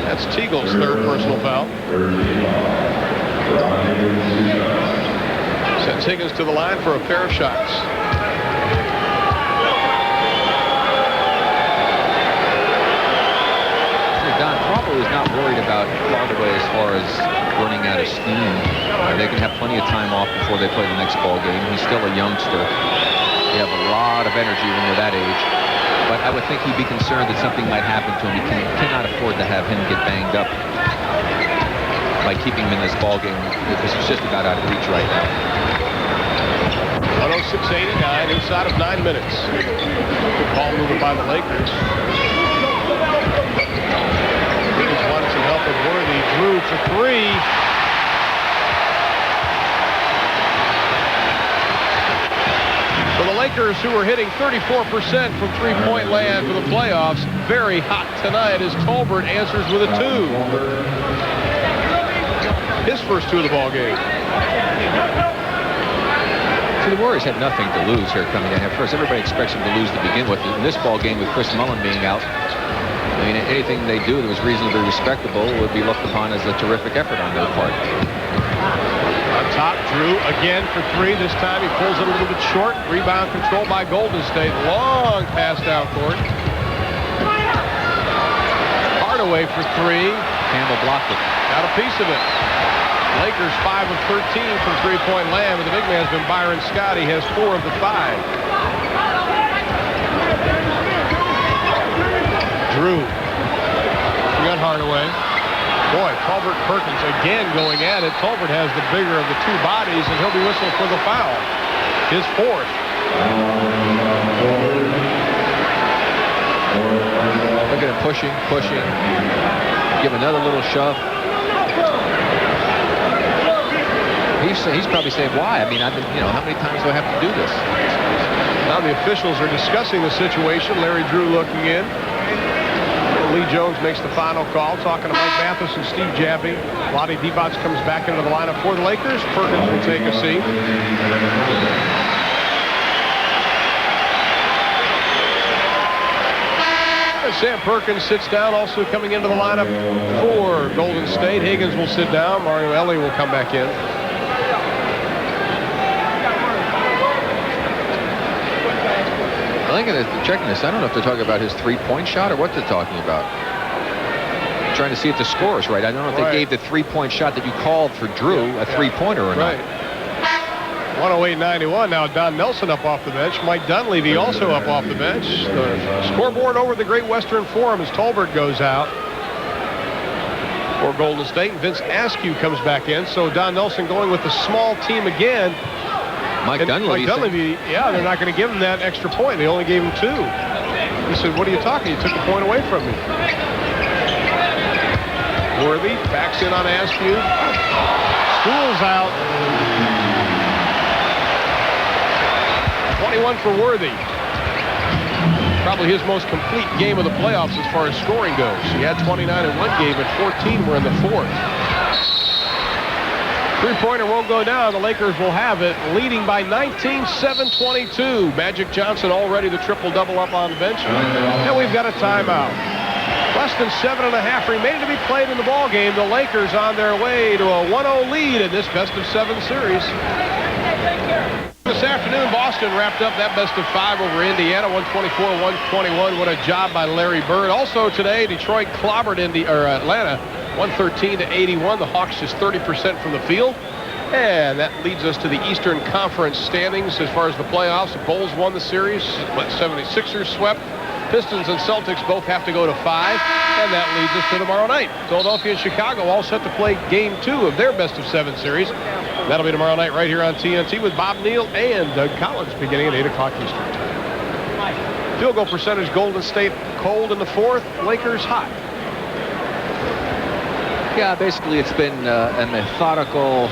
That's Teagle's third personal foul. Sends Higgins to the line for a pair of shots. Don probably is not worried about Hardaway as far as running out of steam. They can have plenty of time off before they play the next ball game. He's still a youngster. They have a lot of energy when they're that age. But I would think he'd be concerned that something might happen to him. He cannot afford to have him get banged up by keeping him in this ball game, because he's just about out of reach right now. 106-89 inside of 9 minutes. Good ball movement by the Lakers. Higgins wanted some help with Worthy. Drew for 3. For the Lakers, who are hitting 34% from three-point land for the playoffs, very hot tonight as Tolbert answers with a 2. His first 2 of the ball game. So the Warriors had nothing to lose here coming in. At first, everybody expects them to lose to begin with. In this ball game, with Chris Mullen being out, I mean, anything they do that was reasonably respectable would be looked upon as a terrific effort on their part. On top, Drew again for 3. This time he pulls it a little bit short. Rebound controlled by Golden State. Long pass down court. Hardaway for 3. Campbell blocked it. Got a piece of it. Lakers 5 of 13 from three-point land, but the big man's been Byron Scott. He has 4 of the 5. Drew. We got Hardaway. Boy, Tolbert Perkins again going at it. Tolbert has the bigger of the 2 bodies, and he'll be whistled for the foul. His 4th. Look at him pushing. Give another little shove. He's probably saying, why? I mean, I've been, how many times do I have to do this? Now the officials are discussing the situation. Larry Drew looking in. Lee Jones makes the final call, talking to Mike Mathis and Steve Jaffe. Lottie Divac comes back into the lineup for the Lakers. Perkins will take a seat. Sam Perkins sits down, also coming into the lineup for Golden State. Higgins will sit down. Mario Elie will come back in. I think they're checking this. I don't know if they're talking about his three-point shot or what they're talking about. Trying to see if the score is right. I don't know if they gave the three-point shot that you called for Drew a three-pointer or not. 108-91. Now Don Nelson up off the bench. Mike Dunleavy also up off the bench. The scoreboard over the Great Western Forum as Tolbert goes out for Golden State. And Vince Askew comes back in. So Don Nelson going with the small team again. Mike Dunleavy, yeah, they're not going to give him that extra point. They only gave him 2. He said, what are you talking? You took the point away from me. Worthy backs in on Askew. School's out. 21 for Worthy. Probably his most complete game of the playoffs as far as scoring goes. He had 29 in one game, and 14 were in the fourth. Three-pointer won't go down. The Lakers will have it, leading by 19, 7-22. Magic Johnson already the triple-double up on the bench. And we've got a timeout. Less than 7.5 remaining to be played in the ball game. The Lakers on their way to a 1-0 lead in this best-of-7 series. This afternoon, Boston wrapped up that best-of-5 over Indiana, 124-121. What a job by Larry Bird. Also today, Detroit clobbered Atlanta, 113-81. The Hawks just 30% from the field. And that leads us to the Eastern Conference standings as far as the playoffs. The Bulls won the series. 76ers swept. Pistons and Celtics both have to go to 5. And that leads us to tomorrow night. Philadelphia and Chicago all set to play Game 2 of their best-of-7 series. That'll be tomorrow night right here on TNT with Bob Neal and Doug Collins beginning at 8 o'clock Eastern time. Field goal percentage, Golden State cold in the fourth, Lakers hot. Yeah, basically it's been a methodical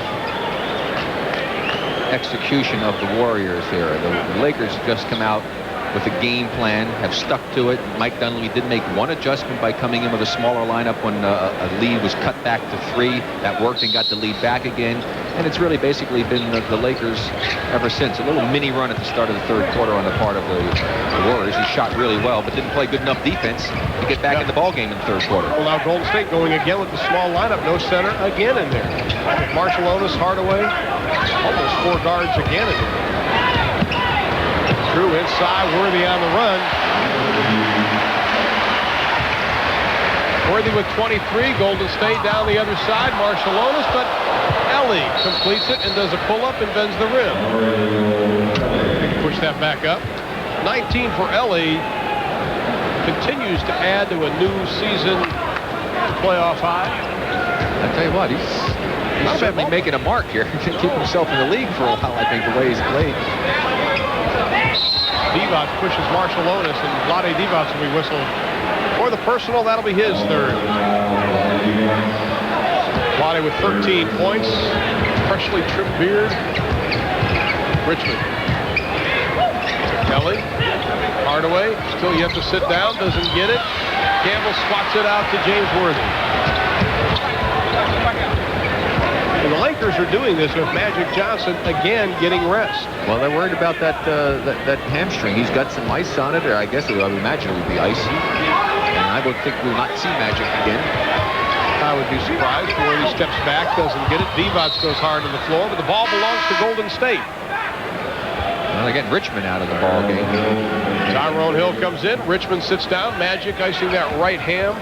execution of the Warriors here. The Lakers just come out with a game plan, have stuck to it. Mike Dunleavy did make one adjustment by coming in with a smaller lineup when a lead was cut back to 3. That worked and got the lead back again. And it's really basically been the Lakers ever since. A little mini run at the start of the third quarter on the part of the Warriors. He shot really well, but didn't play good enough defense to get back in the ball game in the third quarter. Well, now Golden State going again with the small lineup. No center again in there. Marciulionis, Hardaway, almost 4 guards again in there. Drew inside, Worthy on the run. Worthy with 23, Golden State down the other side, Marciulionis, but Ellie completes it and does a pull-up and bends the rim. Push that back up. 19 for Ellie. Continues to add to a new season playoff high. I tell you what, he's certainly making a mark here. He can keep himself in the league for a while, I think, the way he's played. Divac pushes Marciulionis, and Vlade Divac will be whistled for the personal. That'll be his third. Vlade with 13 points. Freshly trimmed beard. Richmond. Kelly. Hardaway. Still yet to sit down. Doesn't get it. Campbell swats it out to James Worthy. And the Lakers are doing this with Magic Johnson again getting rest. Well, they're worried about that hamstring. He's got some ice on it, or I guess I would imagine it would be icy. And I would think we'll not see Magic again. I would be surprised. Worthy steps back, doesn't get it. Divac goes hard to the floor, but the ball belongs to Golden State. Well, again, Richmond out of the ball game. Tyrone Hill comes in. Richmond sits down. Magic icing that right ham.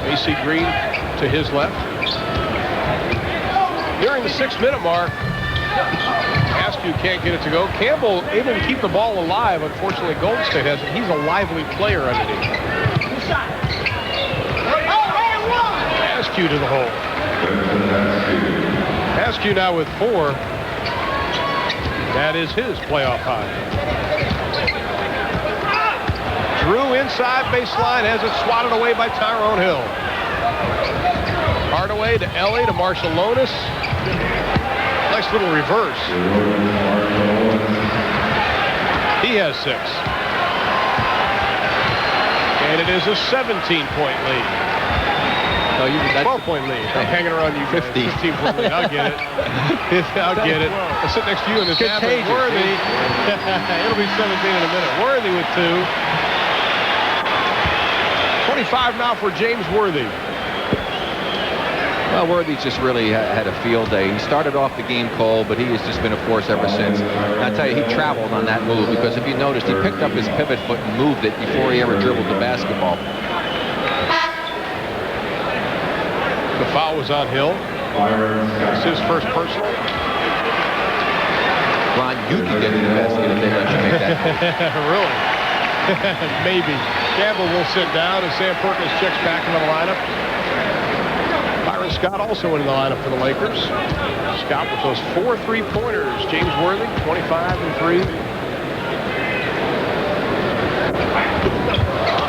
AC Green to his left. During the 6-minute mark, Askew can't get it to go. Campbell able to keep the ball alive. Unfortunately, Golden State has it. He's a lively player underneath. Askew to the hole. Askew now with 4. That is his playoff high. Drew inside baseline, has it swatted away by Tyrone Hill. Hardaway to Ellie to Marciulionis. Nice little reverse. He has 6. And it is a 17-point lead. No, 12-point lead. I'm hanging around you. 15-point lead. I'll get it. I'll get it. I'll sit next to you in this app. Worthy. It'll be 17 in a minute. Worthy with 2. 25 now for James Worthy. Well, Worthy's just really had a field day. He started off the game cold, but he has just been a force ever since. And I tell you, he traveled on that move, because if you noticed, he picked up his pivot foot and moved it before he ever dribbled the basketball. The foul was on Hill. It's his first personal. you can get to the basket if they let you make that move. Really? Maybe. Campbell will sit down as Sam Perkins checks back into the lineup. Byron Scott also in the lineup for the Lakers. Scott with those 4 3-pointers. James Worthy, 25 and 3.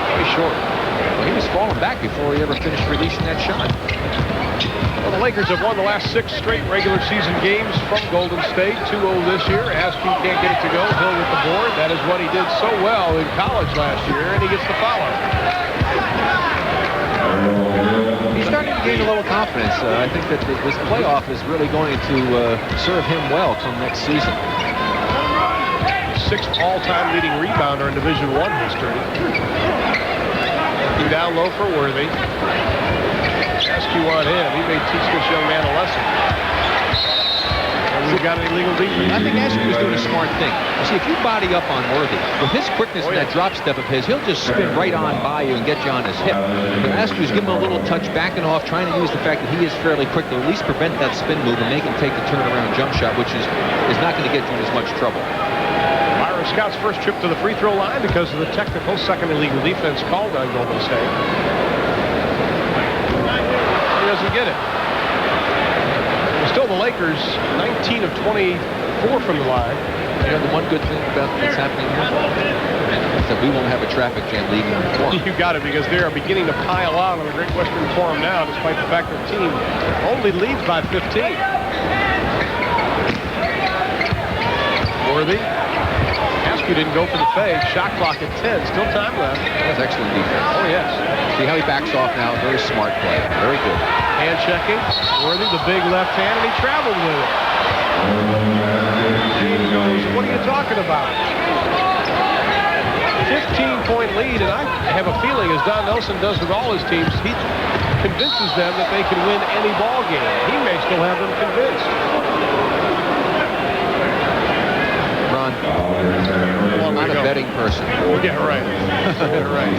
Very short. Well, he was falling back before he ever finished releasing that shot. Well, the Lakers have won the last 6 straight regular season games from Golden State. 2-0 this year. Askew can't get it to go. Hill with the board. That is what he did so well in college last year, and he gets the foul. He's starting to gain a little confidence. I think that this playoff is really going to serve him well come next season. 6th all-time leading rebounder in Division I history. Looking down low for Worthy. Askew on him. He may teach this young man a lesson. And we've got an illegal defense. I think Askew is doing a smart thing. You see, if you body up on Worthy, with his quickness and that drop step of his, he'll just spin right on by you and get you on his hip. But Askew's giving him a little touch, backing off, trying to use the fact that he is fairly quick to at least prevent that spin move and make him take the turnaround jump shot, which is not going to get you in as much trouble. Byron Scott's first trip to the free throw line because of the technical second illegal defense called on Golden State. He doesn't get it. Still the Lakers, 19 of 24 from the line. You know, the one good thing about what's happening here is that we won't have a traffic jam leaving the Forum. You got it, because they are beginning to pile out on the Great Western Forum now, despite the fact that the team only leads by 15. Worthy. Askew didn't go for the fade. Shot clock at 10. Still time left. That's excellent defense. Oh, yes. See how he backs off now? Very smart play. Very good. Hand checking. Worthy, the big left hand, and he traveled with it. James goes, what are you talking about? 15-point lead, and I have a feeling, as Don Nelson does with all his teams, he convinces them that they can win any ball game. He may still have them convinced. Ron, I'm not a betting person. Yeah, right. Yeah, right.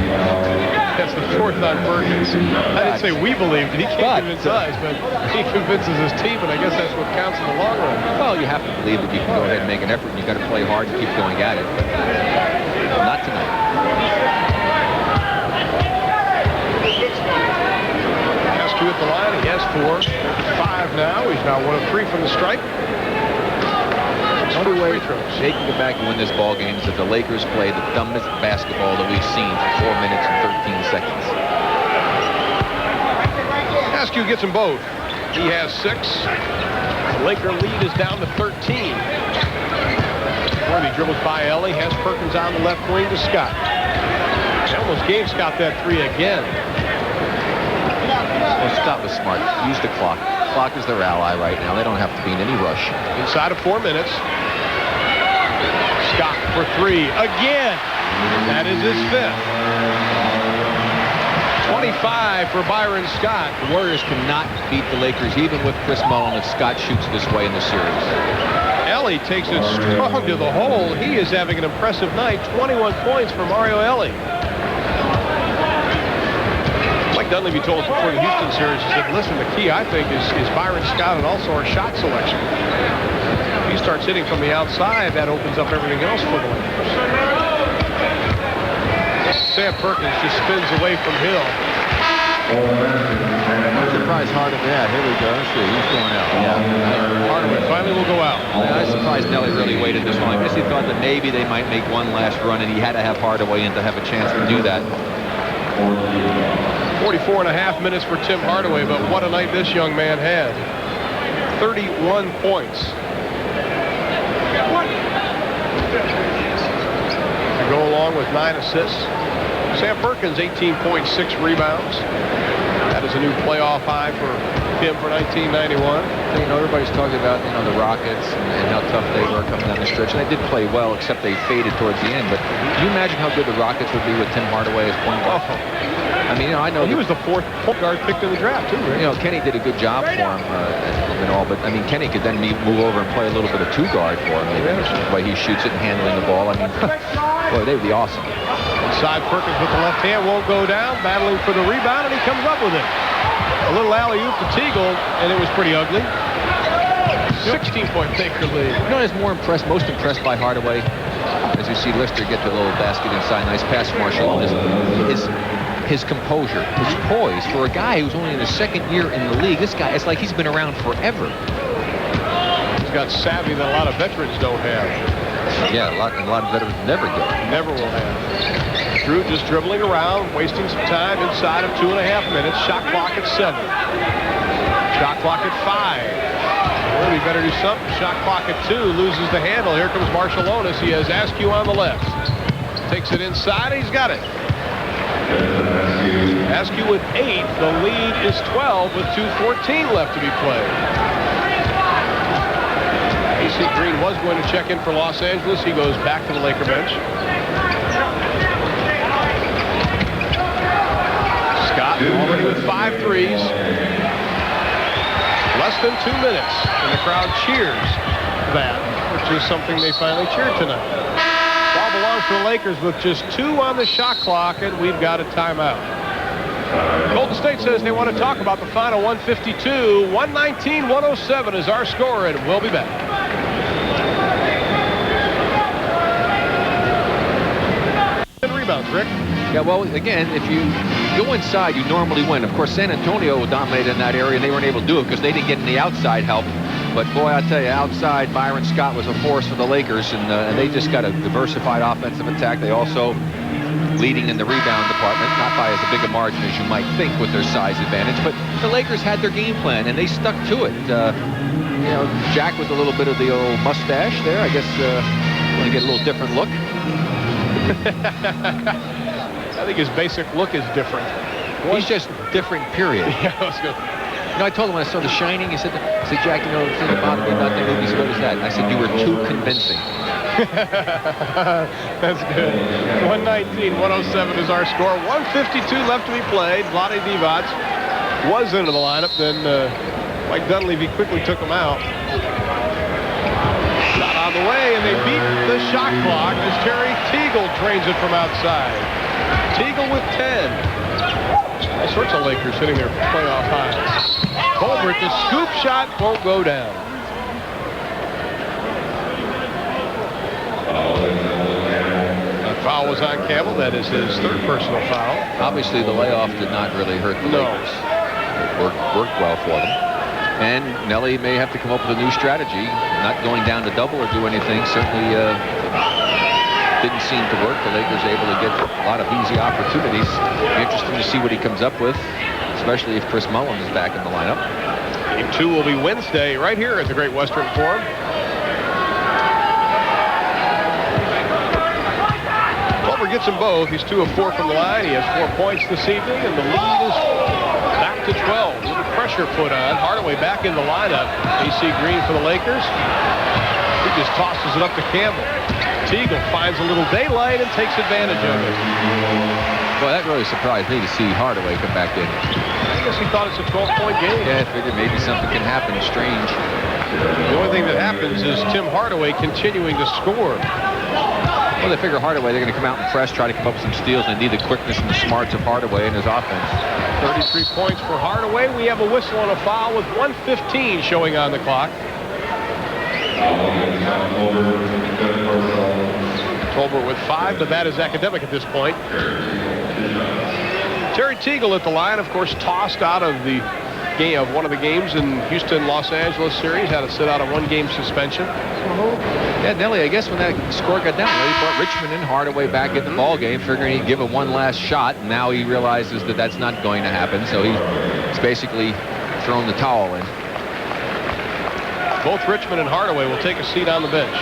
That's the 4th on Perkins. I didn't say we believed. He can't convince us, but he convinces his team, and I guess that's what counts in the long run. Well, you have to believe that you can go ahead and make an effort, and you've got to play hard and keep going at it. But not tonight. Askew at the line. He has 4. 5 now. He's now 1 of 3 from the stripe. The only way they can get back and win this ball game is if the Lakers play the dumbest basketball that we've seen for 4 minutes and 13 seconds. Askew gets them both. He has 6. The Laker lead is down to 13. Worthy dribbles by Ellie, has Perkins on the left wing to Scott. He almost gave Scott that 3 again. Well, Scott was smart. Use the clock. The clock is their ally right now. They don't have to be in any rush. Inside of 4 minutes. Scott for 3 again. That is his 5th. 25 for Byron Scott. The Warriors cannot beat the Lakers even with Chris Mullin if Scott shoots this way in the series. Ellie takes it strong to the hole. He is having an impressive night. 21 points for Mario Ellie. Mike Dunleavy told us before the Houston series, he said, listen, the key, I think, is Byron Scott and also our shot selection. If he starts hitting from the outside, that opens up everything else for the Lakers. Sam Perkins just spins away from Hill. I'm surprised Hardaway. Yeah, here we go. Let's see. He's going out. Yeah. Hardaway finally will go out. Yeah, I was surprised Nelly really waited this long. I guess he thought that maybe they might make one last run, and he had to have Hardaway in to have a chance to do that. 44 and a half minutes for Tim Hardaway, but what a night this young man had. 31 points. To go along with 9 assists. Sam Perkins, 18.6 rebounds. That is a new playoff high for him for 1991. You know, everybody's talking about, you know, the Rockets and how tough they were coming down the stretch. And they did play well, except they faded towards the end. But can you imagine how good the Rockets would be with Tim Hardaway as point guard? I mean, you know, I know he was the 4th point guard picked in the draft, too, right? You know, Kenny did a good job for him and all, but, I mean, Kenny could then move over and play a little bit of 2 guard for him, maybe, the way he shoots it and handling the ball. I mean, boy, they would be awesome. Inside Perkins with the left hand, won't go down, battling for the rebound, and he comes up with it. A little alley-oop to Teagle, and it was pretty ugly. 16-point Laker lead. You know, I was most impressed by Hardaway. As you see Lister get the little basket inside, nice pass from Marshall. His composure, his poise for a guy who's only in his second year in the league. This guy, it's like he's been around forever. He's got savvy that a lot of veterans don't have. Yeah, a lot of veterans never get. Never will have. Drew just dribbling around, wasting some time inside of 2.5 minutes. Shot clock at 7. Shot clock at 5. Well, we better do something. Shot clock at 2. Loses the handle. Here comes Marciulionis. He has Askew on the left. Takes it inside. He's got it. Askew with 8. The lead is 12 with 2:14 left to be played. AC Green was going to check in for Los Angeles. He goes back to the Laker bench. Scott already with 5 threes. Less than 2 minutes, and the crowd cheers that, which is something they finally cheered tonight. Ball belongs to the Lakers with just 2 on the shot clock, and we've got a timeout. Golden State says they want to talk about the final. 152, 119-107 is our score, and we'll be back. Rebounds, Rick. Yeah, well, again, if you go inside, you normally win. Of course, San Antonio dominated in that area, and they weren't able to do it because they didn't get any outside help. But, boy, I tell you, outside, Byron Scott was a force for the Lakers, and they just got a diversified offensive attack. They also leading in the rebound department, not by as big a margin as you might think with their size advantage, but the Lakers had their game plan, and they stuck to it. You know, Jack with a little bit of the old mustache there, I guess, want to get a little different look. I think his basic look is different. He's just different, period. Yeah, that's good. You know, I told him when I saw The Shining, he said, Jack, you know, the thing about me about the movie, what is that? And I said, you were too convincing. That's good. 119-107 is our score. 152 left to be played. Vlade Divac was into the lineup. Then Mike Dunleavy quickly took him out. Shot on the way, and they beat the shot clock as Terry Teagle trains it from outside. Teagle with 10. All sorts of Lakers hitting their playoff highs. Colbert, the scoop shot won't go down. That foul was on Campbell. That is his 3rd personal foul. Obviously, the layoff did not really hurt the Lakers. It worked well for them. And Nelly may have to come up with a new strategy. Not going down to double or do anything. Certainly didn't seem to work. The Lakers able to get a lot of easy opportunities. Be interesting to see what he comes up with, especially if Chris Mullin is back in the lineup. Game 2 will be Wednesday right here at the Great Western Forum. Culver gets them both. He's 2 of 4 from the line. He has 4 points this evening, and the lead is back to 12. A little pressure put on. Hardaway back in the lineup. AC Green for the Lakers. He just tosses it up to Campbell. Teagle finds a little daylight and takes advantage of it. Well, that really surprised me to see Hardaway come back in. I guess he thought it's a 12-point game. Yeah, I figured maybe something can happen strange. The only thing that happens is Tim Hardaway continuing to score. Well, they figure Hardaway, they're going to come out and press, try to come up with some steals, and they need the quickness and the smarts of Hardaway in his offense. 33 points for Hardaway. We have a whistle and a foul with 1:15 showing on the clock. Tolbert with 5, but that is academic at this point. Terry Teagle at the line, of course, tossed out of the game of one of the games in Houston-Los Angeles series. Had to sit out a 1-game suspension. Yeah, Nelly, I guess when that score got down, he brought Richmond and Hardaway back in the ball game, figuring he'd give him one last shot. And now he realizes that that's not going to happen, so he's basically thrown the towel in. Both Richmond and Hardaway will take a seat on the bench.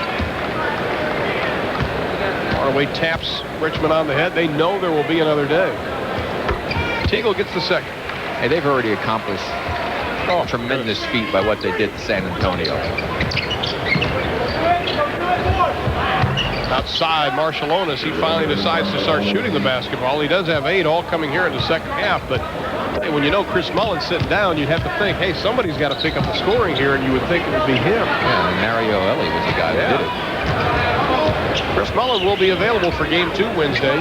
Hardaway taps Richmond on the head. They know there will be another day. Teagle gets the second. Hey, they've already accomplished a tremendous feat by what they did to San Antonio. Outside, Marciulionis, he finally decides to start shooting the basketball. He does have 8, all coming here in the second half, but hey, when you know Chris Mullin's sitting down, you'd have to think, hey, somebody's got to pick up the scoring here, and you would think it would be him. Yeah, and Mario Elie was the guy that did it. Chris Mullin will be available for Game 2 Wednesday.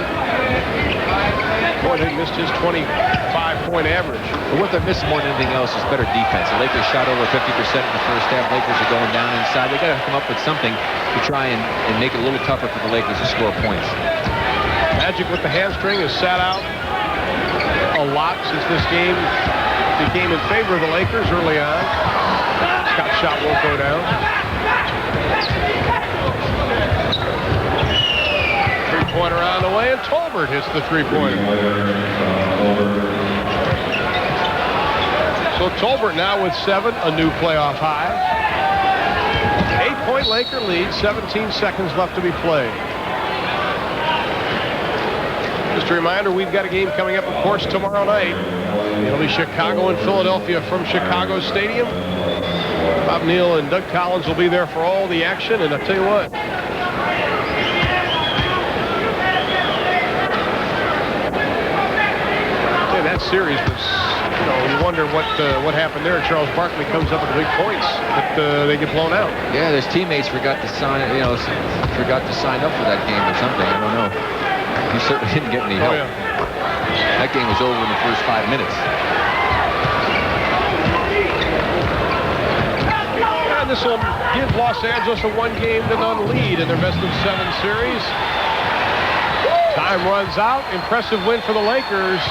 Boy, they missed his 25-point average. But what they're missing more than anything else is better defense. The Lakers shot over 50% in the first half. Lakers are going down inside. They got to come up with something to try and make it a little tougher for the Lakers to score points. Magic with the hamstring has sat out a lot since this game became in favor of the Lakers early on. Scott's shot won't go down. Three-pointer on the way, and Tolbert hits the three-pointer. So Tolbert now with 7, a new playoff high. 8-point Laker lead, 17 seconds left to be played. Just a reminder, we've got a game coming up, of course, tomorrow night. It'll be Chicago and Philadelphia from Chicago Stadium. Bob Neal and Doug Collins will be there for all the action, and I'll tell you what. That series was, you wonder what happened there. Charles Barkley comes up with big points, but they get blown out. Yeah, his teammates forgot to sign up for that game or something. I don't know. He certainly didn't get any help. Yeah. That game was over in the first 5 minutes. And this will give Los Angeles a 1-game-to-none lead in their best-of-7 series. Time runs out. Impressive win for the Lakers.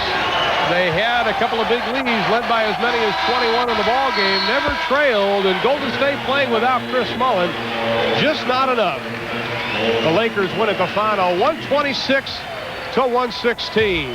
They had a couple of big leads, led by as many as 21 in the ball game. Never trailed, and Golden State playing without Chris Mullin. Just not enough. The Lakers win at the final, 126-116.